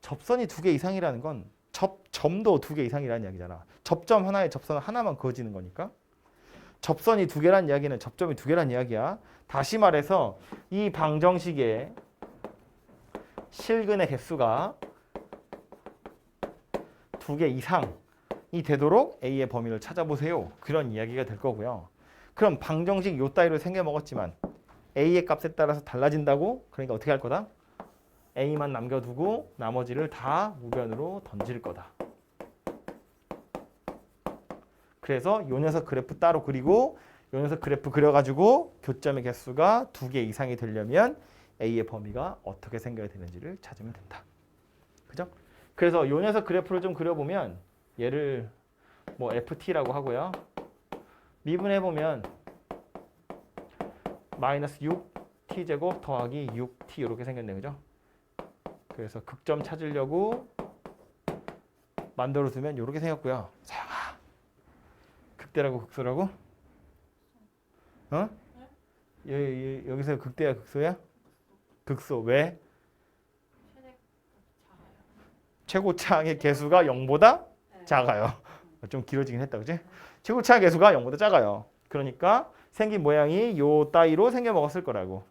접선이 2개 이상이라는 건 점도 2개 이상이라는 이야기잖아. 접점 하나에 접선 하나만 그어지는 거니까 접선이 두 개란 이야기는 접점이 두 개란 이야기야. 다시 말해서 이 방정식의 실근의 개수가 두 개 이상이 되도록 A의 범위를 찾아보세요. 그런 이야기가 될 거고요. 그럼 방정식 요 따위로 생겨 먹었지만 A의 값에 따라서 달라진다고? 그러니까 어떻게 할 거다? A만 남겨두고 나머지를 다 우변으로 던질 거다. 그래서 요 녀석 그래프 따로 그리고 요 녀석 그래프 그려가지고 교점의 개수가 두 개 이상이 되려면 A의 범위가 어떻게 생겨야 되는지를 찾으면 된다. 그죠? 그래서 요 녀석 그래프를 좀 그려보면 얘를 뭐 FT라고 하고요. 미분해보면 마이너스 6t제곱 더하기 6t 이렇게 생겼네. 그죠? 그래서 극점 찾으려고 만들어두면 이렇게 생겼고요. 사영아, 극대라고 극소라고? 어? 여기서 극대야 극소야? 극소. 왜? 최고차항의 개수가 0보다 작아요. 좀 길어지긴 했다. 그치? 최고차항 개수가 0보다 작아요. 그러니까 생긴 모양이 요 따위로 생겨 먹었을 거라고.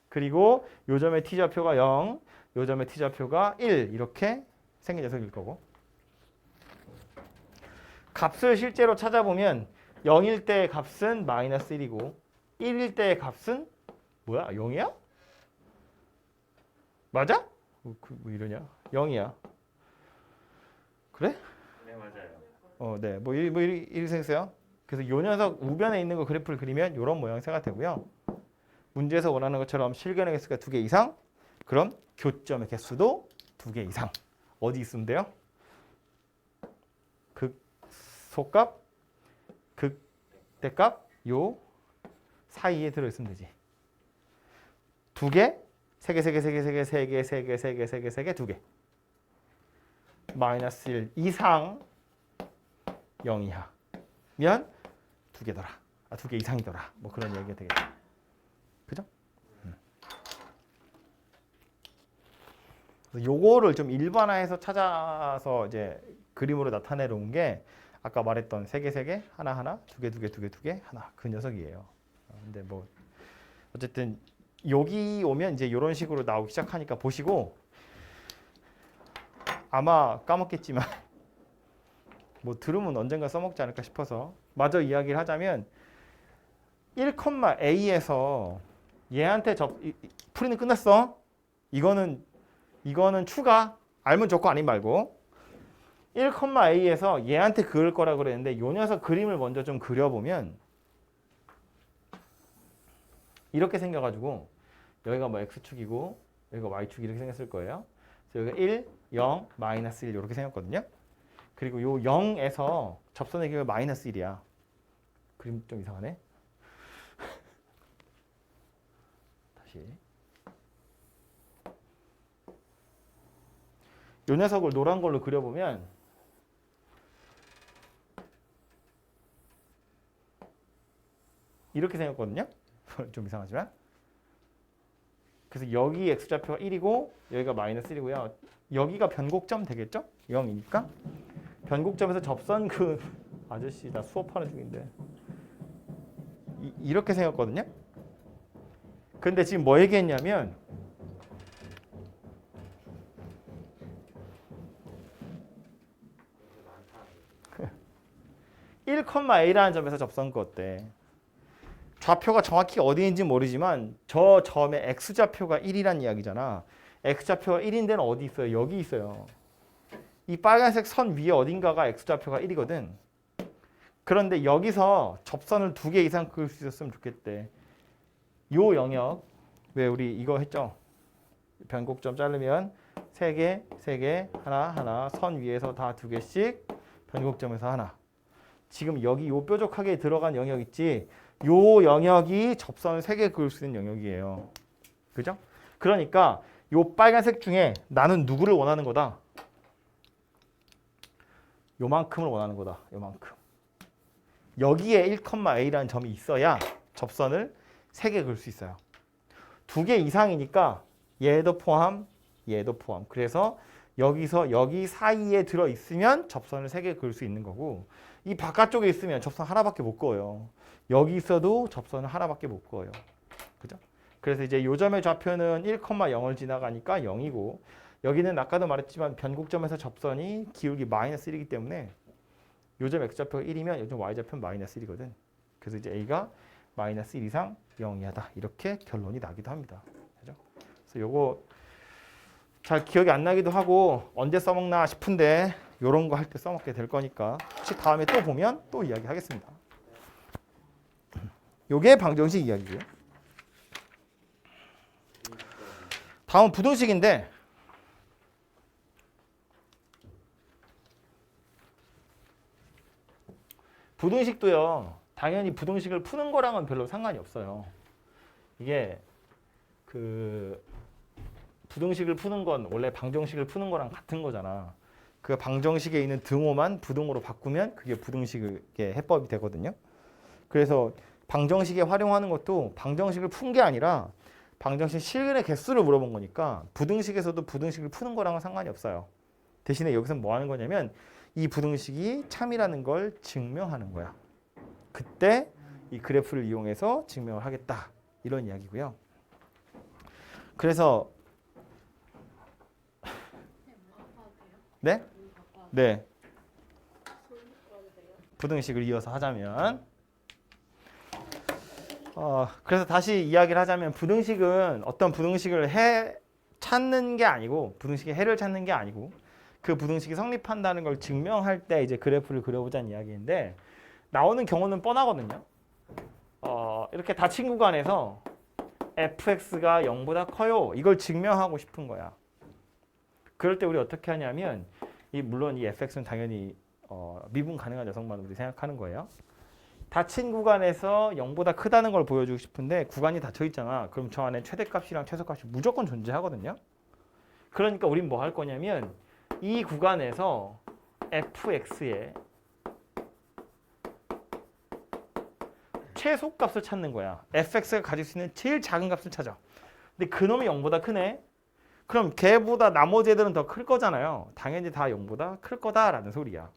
그리고 요 점의 t좌표가 0, 요 점의 t좌표가 1 이렇게 생긴 녀석일 거고. 값을 실제로 찾아보면 0일 때의 값은 마이너스 1이고 1일 때의 값은 뭐야? 0이야? 맞아? 뭐 이러냐? 0이야. 그래? 네, 맞아요. 네. 이렇게 생겼어요. 그래서 요 녀석 우변에 있는 거 그래프를 그리면 이런 모양새가 되고요. 문제에서 원하는 것처럼 실근의 개수가 두 개 이상, 그럼 교점의 개수도 두 개 이상. 어디 있으면 돼요? 극소값, 극대값 요 사이에 들어있으면 되지. 두 개, 세 개, 세 개, 세 개, 세 개, 세 개, 세 개, 세 개, 세 개, 세 개, 두 개. 마이너스 1 이상 0 이하면 두 개더라. 두 개 이상이더라. 뭐 그런 얘기가 되겠죠. 그죠? 그래서 요거를 좀 일반화해서 찾아서 이제 그림으로 나타내 놓은 게 아까 말했던 세 개, 세 개, 하나, 하나, 두 개, 두 개, 두 개, 두 개, 하나. 그 녀석이에요. 근데 뭐 어쨌든 여기 오면 이제 이런 식으로 나오기 시작하니까 보시고 아마 까먹겠지만 뭐 들으면 언젠가 써먹지 않을까 싶어서 마저 이야기를 하자면 1,a에서 얘한테 풀이는 끝났어. 이거는 추가. 알면 좋고 아니면 말고 1,a에서 얘한테 그을 거라고 그랬는데 요 녀석 그림을 먼저 좀 그려보면 이렇게 생겨가지고 여기가 뭐 x축이고 여기가 y축 이렇게 생겼을 거예요. 그래서 여기가 1, 0, 마이너스 1 이렇게 생겼거든요. 그리고 요 0에서 접선의 길이가 마이너스 1이야. 그림 좀 이상하네. 다시. 요 녀석을 노란 걸로 그려보면 이렇게 생겼거든요. 좀 이상하지만. 그래서 여기 x좌표가 1이고 여기가 마이너스 1이고요. 여기가 변곡점 되겠죠? 0이니까. 변곡점에서 접선 그 아저씨 나 수업하는 중인데 이렇게 생겼거든요. 근데 지금 뭐 얘기했냐면 1,a라는 점에서 접선 거 어때? 좌표가 정확히 어디인지 모르지만 저 점의 x좌표가 1이란 이야기잖아. x좌표가 1인 데는 어디 있어요? 여기 있어요. 이 빨간색 선 위에 어딘가가 x좌표가 1이거든. 그런데 여기서 접선을 두 개 이상 그을 수 있었으면 좋겠대. 요 영역, 왜 우리 이거 했죠? 변곡점 자르면 세 개, 세 개, 하나, 하나, 선 위에서 다 두 개씩, 변곡점에서 하나. 지금 여기 요 뾰족하게 들어간 영역 있지? 요 영역이 접선을 세 개 그을 수 있는 영역이에요. 그죠? 그러니까 요 빨간색 중에 나는 누구를 원하는 거다? 요만큼을 원하는 거다. 요만큼. 여기에 1,a라는 점이 있어야 접선을 세 개 그을 수 있어요. 두 개 이상이니까 얘도 포함, 얘도 포함. 그래서 여기서 여기 사이에 들어있으면 접선을 3개 그을 수 있는 거고 이 바깥쪽에 있으면 접선 하나밖에 못 그어요. 여기 있어도 접선을 하나밖에 못 그어요. 그죠? 그래서 이제 요점의 좌표는 1,0을 지나가니까 0이고 여기는 아까도 말했지만 변곡점에서 접선이 기울기 마이너스 1이기 때문에 요점 x좌표가 1이면 요점 y좌표는 마이너스 1이거든. 그래서 이제 a가 마이너스 1 이상 0 이하다. 이렇게 결론이 나기도 합니다. 그죠? 그래서 요거 잘 기억이 안 나기도 하고 언제 써먹나 싶은데 요런 거 할 때 써먹게 될 거니까 혹시 다음에 또 보면 또 이야기하겠습니다. 요게 방정식 이야기고요. 다음 부등식인데 부등식도요. 당연히 부등식을 푸는 거랑은 별로 상관이 없어요. 이게 그 부등식을 푸는 건 원래 방정식을 푸는 거랑 같은 거잖아. 그 방정식에 있는 등호만 부등호로 바꾸면 그게 부등식의 해법이 되거든요. 그래서 방정식에 활용하는 것도 방정식을 푼 게 아니라 방정식 실근의 개수를 물어본 거니까 부등식에서도 부등식을 푸는 거랑은 상관이 없어요. 대신에 여기서 뭐 하는 거냐면 이 부등식이 참이라는 걸 증명하는 거야. 그때 이 그래프를 이용해서 증명을 하겠다. 이런 이야기고요. 그래서 네? 네. 부등식을 이어서 하자면 그래서 다시 이야기를 하자면 부등식은 어떤 부등식을 찾는 게 아니고 부등식의 해를 찾는 게 아니고 그 부등식이 성립한다는 걸 증명할 때 이제 그래프를 그려보자는 이야기인데 나오는 경우는 뻔하거든요. 이렇게 닫힌 구간에서 fx가 0보다 커요. 이걸 증명하고 싶은 거야. 그럴 때 우리 어떻게 하냐면 물론 이 fx는 당연히 미분 가능한 녀석만 우리 생각하는 거예요. 닫힌 구간에서 0보다 크다는 걸 보여주고 싶은데 구간이 닫혀 있잖아. 그럼 저 안에 최대값이랑 최소값이 무조건 존재하거든요. 그러니까 우린 뭐 할 거냐면 이 구간에서 fx의 최소값을 찾는 거야. fx가 가질 수 있는 제일 작은 값을 찾아. 근데 그놈이 0보다 크네. 그럼 걔보다 나머지 애들은 더 클 거잖아요. 당연히 다 0보다 클 거다라는 소리야.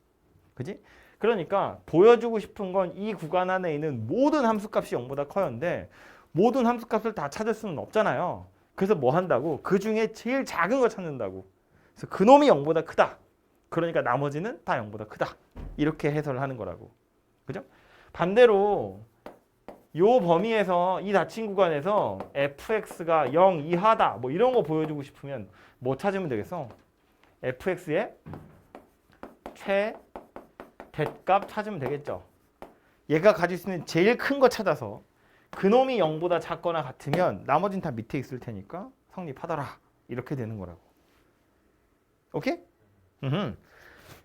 그지? 그러니까 보여주고 싶은 건 이 구간 안에 있는 모든 함수값이 0보다 커요인데 모든 함수값을 다 찾을 수는 없잖아요. 그래서 뭐 한다고? 그 중에 제일 작은 걸 찾는다고. 그래서 그놈이 0보다 크다. 그러니까 나머지는 다 0보다 크다. 이렇게 해설을 하는 거라고. 그죠? 반대로 요 범위에서 이 닫힌 구간에서 fx가 0 이하다. 뭐 이런 거 보여주고 싶으면 뭐 찾으면 되겠어? fx의 최대값 찾으면 되겠죠. 얘가 가질 수 있는 제일 큰 거 찾아서 그놈이 0보다 작거나 같으면 나머지는 다 밑에 있을 테니까 성립하더라. 이렇게 되는 거라고. 오케이?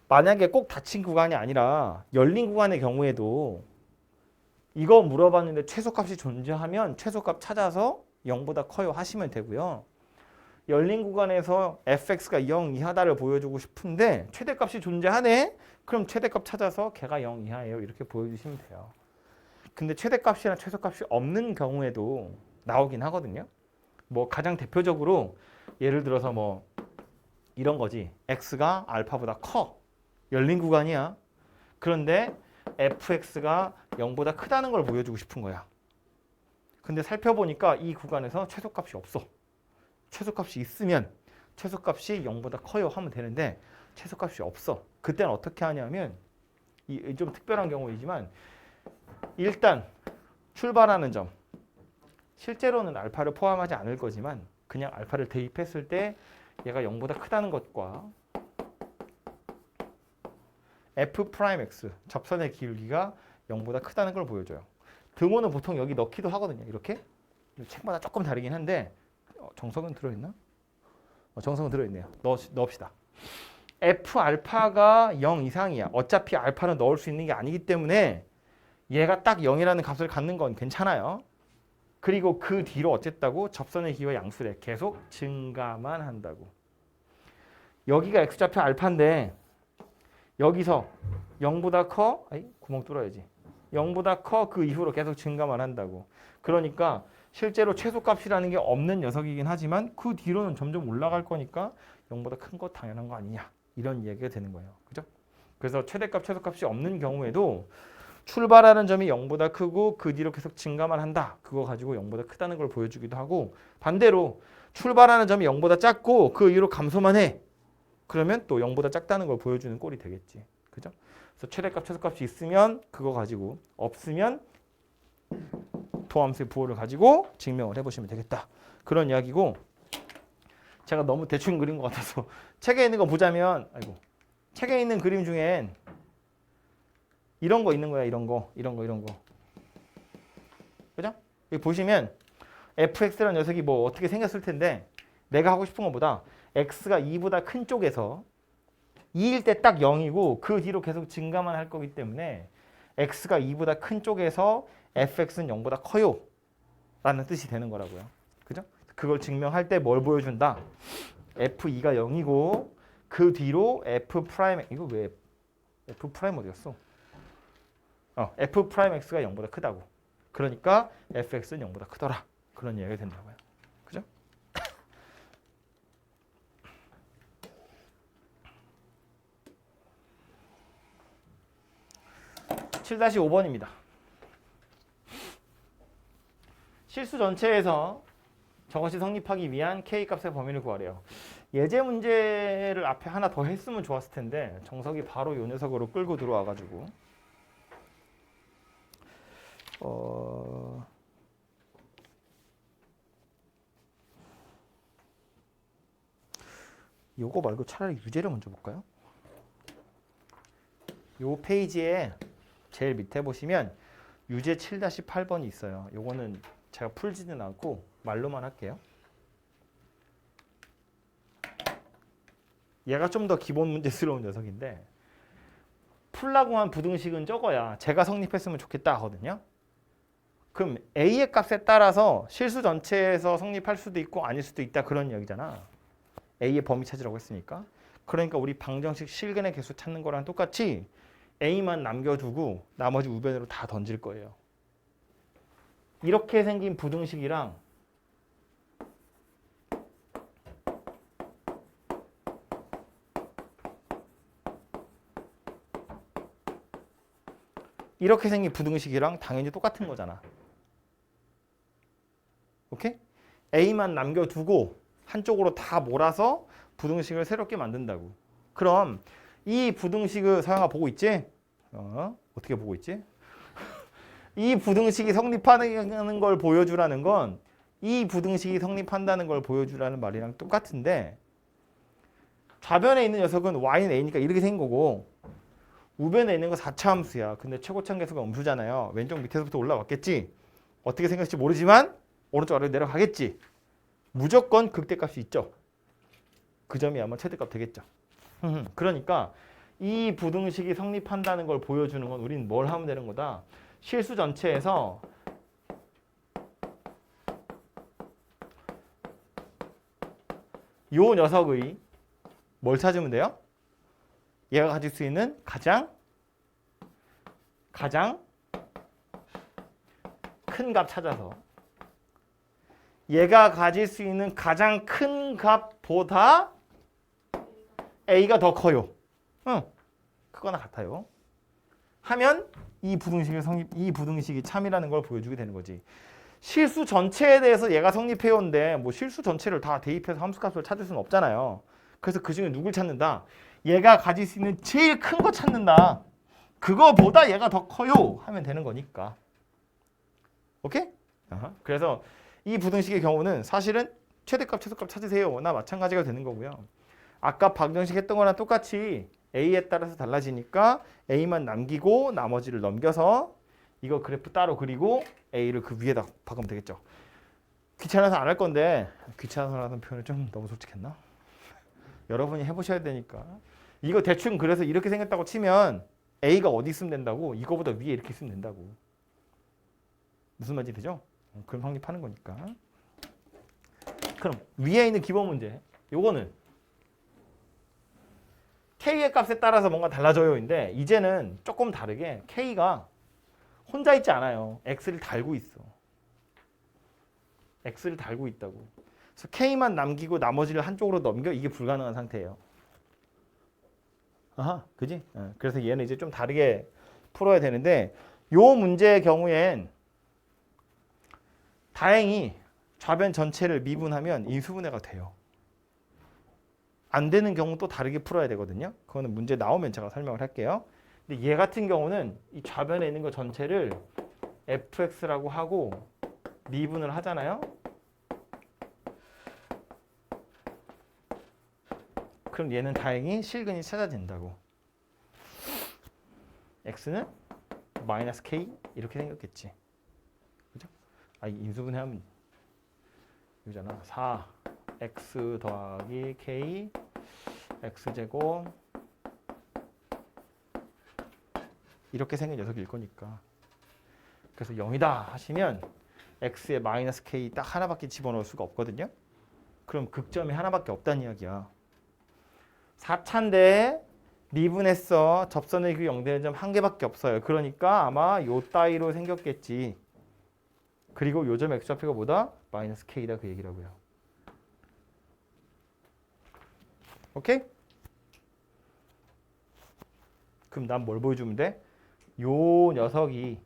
만약에 꼭 닫힌 구간이 아니라 열린 구간의 경우에도 이거 물어봤는데 최소값이 존재하면 최소값 찾아서 0보다 커요 하시면 되고요. 열린 구간에서 fx가 0 이하다를 보여주고 싶은데 최대값이 존재하네? 그럼 최대값 찾아서 걔가 0 이하예요. 이렇게 보여주시면 돼요. 근데 최대값이나 최소값이 없는 경우에도 나오긴 하거든요. 뭐 가장 대표적으로 예를 들어서 뭐 이런 거지. x가 알파보다 커. 열린 구간이야. 그런데 fx가 0보다 크다는 걸 보여주고 싶은 거야. 근데 살펴보니까 이 구간에서 최소값이 없어. 최소값이 있으면 최소값이 0보다 커요 하면 되는데 최소값이 없어. 그때는 어떻게 하냐면 좀 특별한 경우이지만 일단 출발하는 점 실제로는 알파를 포함하지 않을 거지만 그냥 알파를 대입했을 때 얘가 0보다 크다는 것과 f'x 접선의 기울기가 0보다 크다는 걸 보여줘요. 등호는 보통 여기 넣기도 하거든요. 이렇게 책마다 조금 다르긴 한데 정석은 들어있나? 정석은 들어있네요. 넣읍시다. f 알파가 0 이상이야. 어차피 알파는 넣을 수 있는 게 아니기 때문에 얘가 딱 0이라는 값을 갖는 건 괜찮아요. 그리고 그 뒤로 어쨌다고 접선의 기호 양수래. 계속 증가만 한다고. 여기가 x좌표 알파인데 여기서 0보다 커? 아이 구멍 뚫어야지. 0보다 커 그 이후로 계속 증가만 한다고. 그러니까 실제로 최소값이라는 게 없는 녀석이긴 하지만 그 뒤로는 점점 올라갈 거니까 0보다 큰 거 당연한 거 아니냐 이런 얘기가 되는 거예요. 그죠? 그래서 최대값, 최소값이 없는 경우에도 출발하는 점이 0보다 크고 그 뒤로 계속 증가만 한다. 그거 가지고 0보다 크다는 걸 보여주기도 하고 반대로 출발하는 점이 0보다 작고 그 이후로 감소만 해. 그러면 또 0보다 작다는 걸 보여주는 꼴이 되겠지. 그죠? 그래서 최대값, 최소값이 있으면 그거 가지고 없으면 도함수의 부호를 가지고 증명을 해보시면 되겠다. 그런 이야기고 제가 너무 대충 그린 것 같아서 책에 있는 거 보자면 아이고 책에 있는 그림 중엔 이런 거 있는 거야. 이런 거. 그죠? 여기 보시면 fx라는 녀석이 뭐 어떻게 생겼을 텐데 내가 하고 싶은 것보다 x가 2보다 큰 쪽에서 2일 때 딱 0이고 그 뒤로 계속 증가만 할 거기 때문에 x가 2보다 큰 쪽에서 fx는 0보다 커요 라는 뜻이 되는 거라고요. 그죠? 그걸 증명할 때 뭘 보여준다? f2가 0이고 그 뒤로 f 프라임 이거 왜 f 프라임 어디 갔어? f 프라임 x가 0보다 크다고. 그러니까 fx는 0보다 크더라. 그런 이야기가 된다고요. 그죠? (7-5번입니다) 실수 전체에서 저것이 성립하기 위한 K값의 범위를 구하래요. 예제 문제를 앞에 하나 더 했으면 좋았을 텐데 정석이 바로 이 녀석으로 끌고 들어와가지고 요거 말고 차라리 유제를 먼저 볼까요? 요 페이지에 제일 밑에 보시면 유제 7-8번이 있어요. 요거는 제가 풀지는 않고 말로만 할게요. 얘가 좀 더 기본 문제스러운 녀석인데 풀라고 한 부등식은 적어야 제가 성립했으면 좋겠다 하거든요. 그럼 A의 값에 따라서 실수 전체에서 성립할 수도 있고 아닐 수도 있다 그런 이야기잖아. A의 범위 찾으라고 했으니까. 그러니까 우리 방정식 실근의 개수 찾는 거랑 똑같이 A만 남겨두고 나머지 우변으로 다 던질 거예요. 이렇게 생긴 부등식이랑 이렇게 생긴 부등식이랑 당연히 똑같은 거잖아. 오케이? A만 남겨두고 한쪽으로 다 몰아서 부등식을 새롭게 만든다고. 그럼 이 부등식을 서영아 보고 있지? 어떻게 보고 있지? 이 부등식이 성립하는 걸 보여주라는 건 이 부등식이 성립한다는 걸 보여주라는 말이랑 똑같은데 좌변에 있는 녀석은 y는 a니까 이렇게 생긴 거고 우변에 있는 거 4차 함수야. 근데 최고참 계수가 음수잖아요. 왼쪽 밑에서부터 올라왔겠지. 어떻게 생겼을지 모르지만 오른쪽 아래로 내려가겠지. 무조건 극대값이 있죠. 그 점이 아마 최대값 되겠죠. 그러니까 이 부등식이 성립한다는 걸 보여주는 건 우린 뭘 하면 되는 거다. 실수 전체에서 요 녀석의 뭘 찾으면 돼요? 얘가 가질 수 있는 가장 큰 값 찾아서 얘가 가질 수 있는 가장 큰 값보다 A가 더 커요. 크거나 같아요. 하면 이 부등식이 참이라는 걸 보여주게 되는 거지. 실수 전체에 대해서 얘가 성립해온데 뭐 실수 전체를 다 대입해서 함수값을 찾을 수는 없잖아요. 그래서 그 중에 누굴 찾는다? 얘가 가질 수 있는 제일 큰 거 찾는다. 그거보다 얘가 더 커요 하면 되는 거니까. 오케이? 그래서 이 부등식의 경우는 사실은 최대값, 최소값 찾으세요나 마찬가지가 되는 거고요. 아까 방정식 했던 거랑 똑같이 A에 따라서 달라지니까 A만 남기고 나머지를 넘겨서 이거 그래프 따로 그리고 A를 그 위에다 박으면 되겠죠. 귀찮아서 안 할 건데 귀찮아서라는 표현이 좀 너무 솔직했나? 여러분이 해보셔야 되니까. 이거 대충 그래서 이렇게 생겼다고 치면 A가 어디 있으면 된다고? 이거보다 위에 이렇게 있으면 된다고. 무슨 말인지 되죠? 그럼 성립하는 거니까. 그럼 위에 있는 기본 문제. 요거는 K의 값에 따라서 뭔가 달라져요인데 이제는 조금 다르게 K가 혼자 있지 않아요. X를 달고 있어. x를 달고 있다고. 그래서 k만 남기고 나머지를 한쪽으로 넘겨 이게 불가능한 상태예요. 아하, 그지? 그래서 얘는 이제 좀 다르게 풀어야 되는데 요 문제의 경우엔 다행히 좌변 전체를 미분하면 인수분해가 돼요. 안 되는 경우 또 다르게 풀어야 되거든요. 그거는 문제 나오면 제가 설명을 할게요. 근데 얘 같은 경우는 이 좌변에 있는 거 전체를 fx라고 하고 미분을 하잖아요. 그럼 얘는 다행히 실근이 찾아진다고. x는 마이너스 k 이렇게 생겼겠지. 그죠? 아, 인수분해하면 이거잖아. 4x 더하기 k x제곱 이렇게 생긴 녀석일 거니까. 그래서 0이다 하시면 x에 마이너스 k 딱 하나밖에 집어넣을 수가 없거든요. 그럼 극점이 하나밖에 없다는 이야기야. 4차인데 미분했어. 접선의 그 0되는 점 한 개밖에 없어요. 그러니까 아마 요 따위로 생겼겠지. 그리고 요점 x좌표가 뭐다? 마이너스 k다 그 얘기라고요. 오케이? 그럼 난 뭘 보여주면 돼? 요 녀석이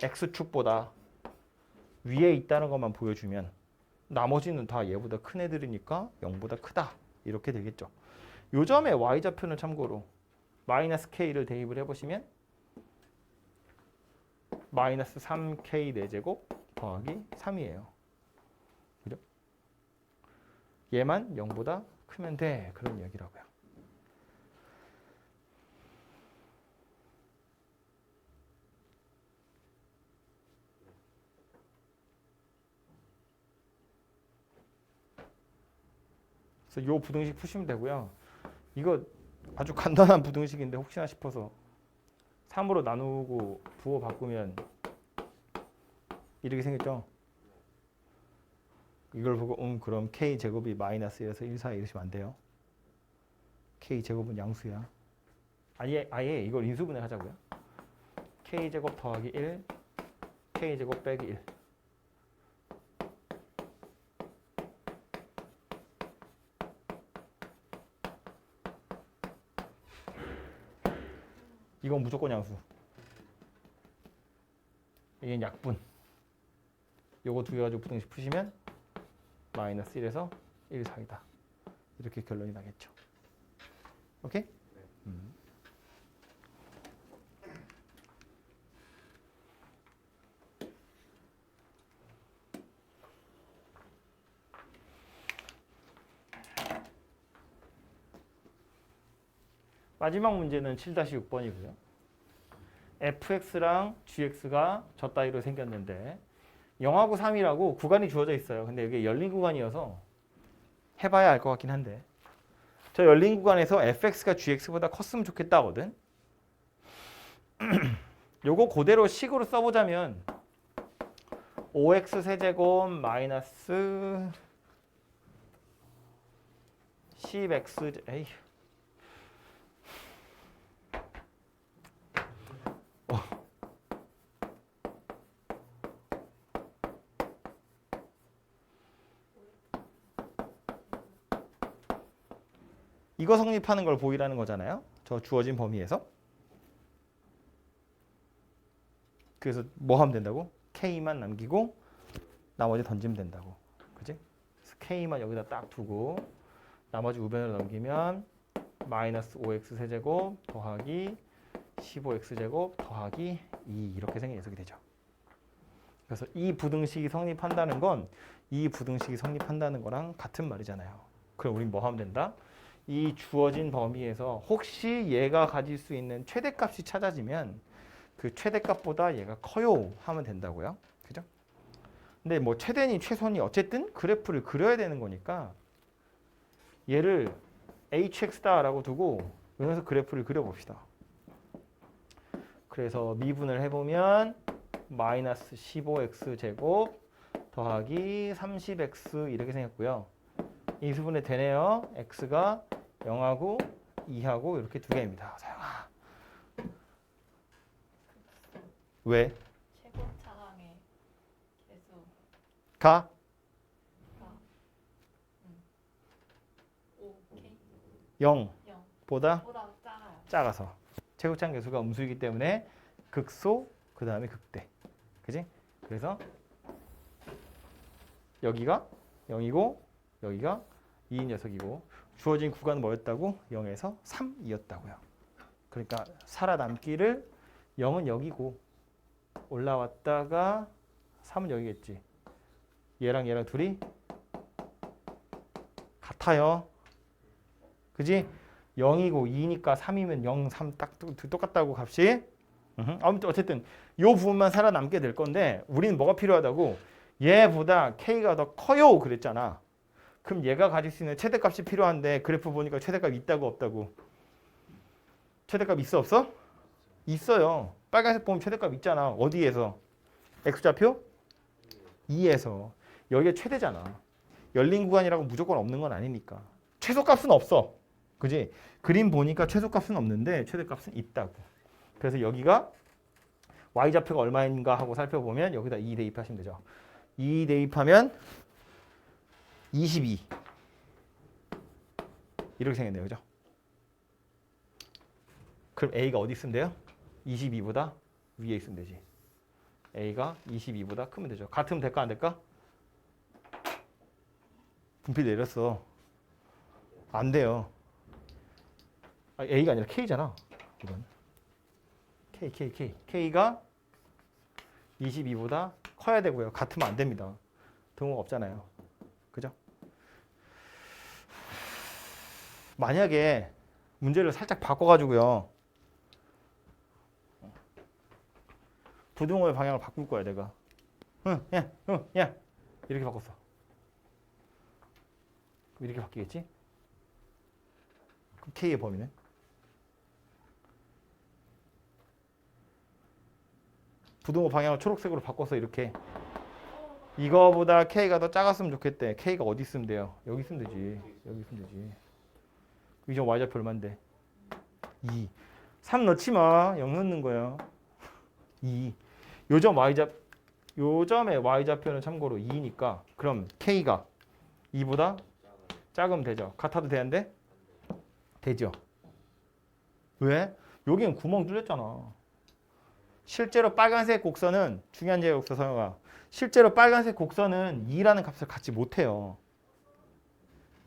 x축보다 위에 있다는 것만 보여주면 나머지는 다 얘보다 큰 애들이니까 0보다 크다. 이렇게 되겠죠. 요점의 y좌표는 참고로 마이너스 k를 대입을 해보시면 마이너스 3k 4제곱 더하기 3이에요. 그죠? 얘만 0보다 크면 돼. 그런 이야기라고요. 그래서 요 부등식 푸시면 되고요. 이거 아주 간단한 부등식인데 혹시나 싶어서 3으로 나누고 부호 바꾸면 이렇게 생겼죠. 이걸 보고 그럼 k제곱이 마이너스 1에서 1, 4 이러시면 안 돼요. k제곱은 양수야. 아예 이걸 인수분해 하자고요. k제곱 더하기 1, k제곱 빼기 1. 이건 무조건 양수. 이게 약분. 요거 두 개 가지고 부등식 푸시면 마이너스 1에서 1, 4이다. 이렇게 결론이 나겠죠. 오케이? 마지막 문제는 7-6번이고요. fx랑 gx가 저 따위로 생겼는데 0하고 3이라고 구간이 주어져 있어요. 근데 이게 열린 구간이어서 해봐야 알 것 같긴 한데 저 열린 구간에서 fx가 gx보다 컸으면 좋겠다거든. 요거 그대로 식으로 써보자면 5x 세제곱 마이너스 10x 에이 이거 성립하는 걸 보이라는 거잖아요. 저 주어진 범위에서. 그래서 뭐 하면 된다고? K만 남기고 나머지 던지면 된다고. 그지? 그래서 K만 여기다 딱 두고 나머지 우변으로 넘기면 마이너스 5x 세제곱 더하기 15x제곱 더하기 2 이렇게 생긴 녀석이 되죠. 그래서 이 부등식이 성립한다는 건 이 부등식이 성립한다는 거랑 같은 말이잖아요. 그럼 우린 뭐 하면 된다? 이 주어진 범위에서 혹시 얘가 가질 수 있는 최대값이 찾아지면 그 최대값보다 얘가 커요 하면 된다고요. 그죠? 근데 뭐 최대니 최소니 어쨌든 그래프를 그려야 되는 거니까 얘를 hx다라고 두고 여기서 그래프를 그려봅시다. 그래서 미분을 해보면 마이너스 15x 제곱 더하기 30x 이렇게 생겼고요. 인수분해 되네요. x가 0하고 2하고 이렇게 두 개입니다. 사용아. 왜? 최고 차항에 가 오케이. 0보다 보다 작아요. 작아서 최고차항 계수가 음수이기 때문에 극소 그 다음에 극대. 그지? 그래서 여기가 0이고 여기가 2인 녀석이고 주어진 구간은 뭐였다고? 0에서 3이었다고요. 그러니까 살아남기를 0은 여기고 올라왔다가 3은 여기겠지. 얘랑 얘랑 둘이 같아요. 그지? 0이고 2니까 3이면 0, 3 딱 똑같다고 값이. 아무튼 어쨌든 이 부분만 살아남게 될 건데 우리는 뭐가 필요하다고? 얘보다 k가 더 커요 그랬잖아. 그럼 얘가 가질 수 있는 최대값이 필요한데 그래프 보니까 최대값 있다고 없다고? 최대값 있어 없어? 있어요. 빨간색 보면 최대값 있잖아. 어디에서? x좌표? 2에서. 여기가 최대잖아. 열린 구간이라고 무조건 없는 건 아니니까. 최소값은 없어. 그지? 그림 보니까 최소값은 없는데 최대값은 있다고. 그래서 여기가 y좌표가 얼마인가 하고 살펴보면 여기다 2 대입하시면 되죠. 2 대입하면 22 이렇게 생겼네요. 그죠? 그럼 A가 어디 있으면 돼요? 22보다 위에 있으면 되지. A가 22보다 크면 되죠. 같으면 될까 안 될까? 분필 내렸어. 안 돼요. A가 아니라 K잖아. 이건 K가 22보다 커야 되고요. 같으면 안 됩니다. 등호가 없잖아요. 그죠? 만약에 문제를 살짝 바꿔가지고요. 부등호의 방향을 바꿀 거야 내가. 야 이렇게 바꿨어. 그럼 이렇게 바뀌겠지? 그럼 K의 범위는? 부등호 방향을 초록색으로 바꿔서 이렇게 이거보다 K가 더 작았으면 좋겠대. K가 어디 있으면 돼요? 여기 있으면 되지. 여기 있으면 되지. 이점 y좌표 얼마인데? 2. 3 넣지 마. 0 넣는 거야. 2. 요점의 y좌표는 참고로 2니까 그럼 K가 2보다 작으면 되죠. 같아도 되는데? 되죠. 왜? 여기는 구멍 뚫렸잖아. 실제로 빨간색 곡선은 중요한 제곱사 성형아. 실제로 빨간색 곡선은 2라는 값을 갖지 못해요.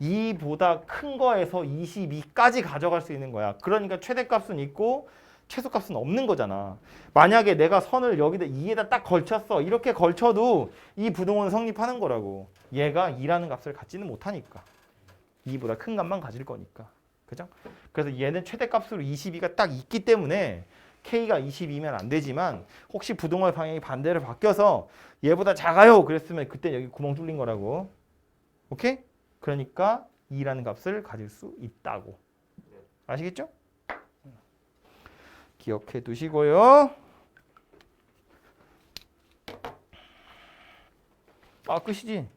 2보다 큰 거에서 22까지 가져갈 수 있는 거야. 그러니까 최대값은 있고 최소값은 없는 거잖아. 만약에 내가 선을 여기다 2에다 딱 걸쳤어. 이렇게 걸쳐도 이 부등호는 성립하는 거라고. 얘가 2라는 값을 갖지는 못하니까. 2보다 큰 값만 가질 거니까. 그죠? 그래서 얘는 최대값으로 22가 딱 있기 때문에 K가 22면 안 되지만 혹시 부등호의 방향이 반대로 바뀌어서 얘보다 작아요 그랬으면 그때 여기 구멍 뚫린 거라고. 오케이? 그러니까 2라는 값을 가질 수 있다고. 아시겠죠? 기억해 두시고요. 끝이지?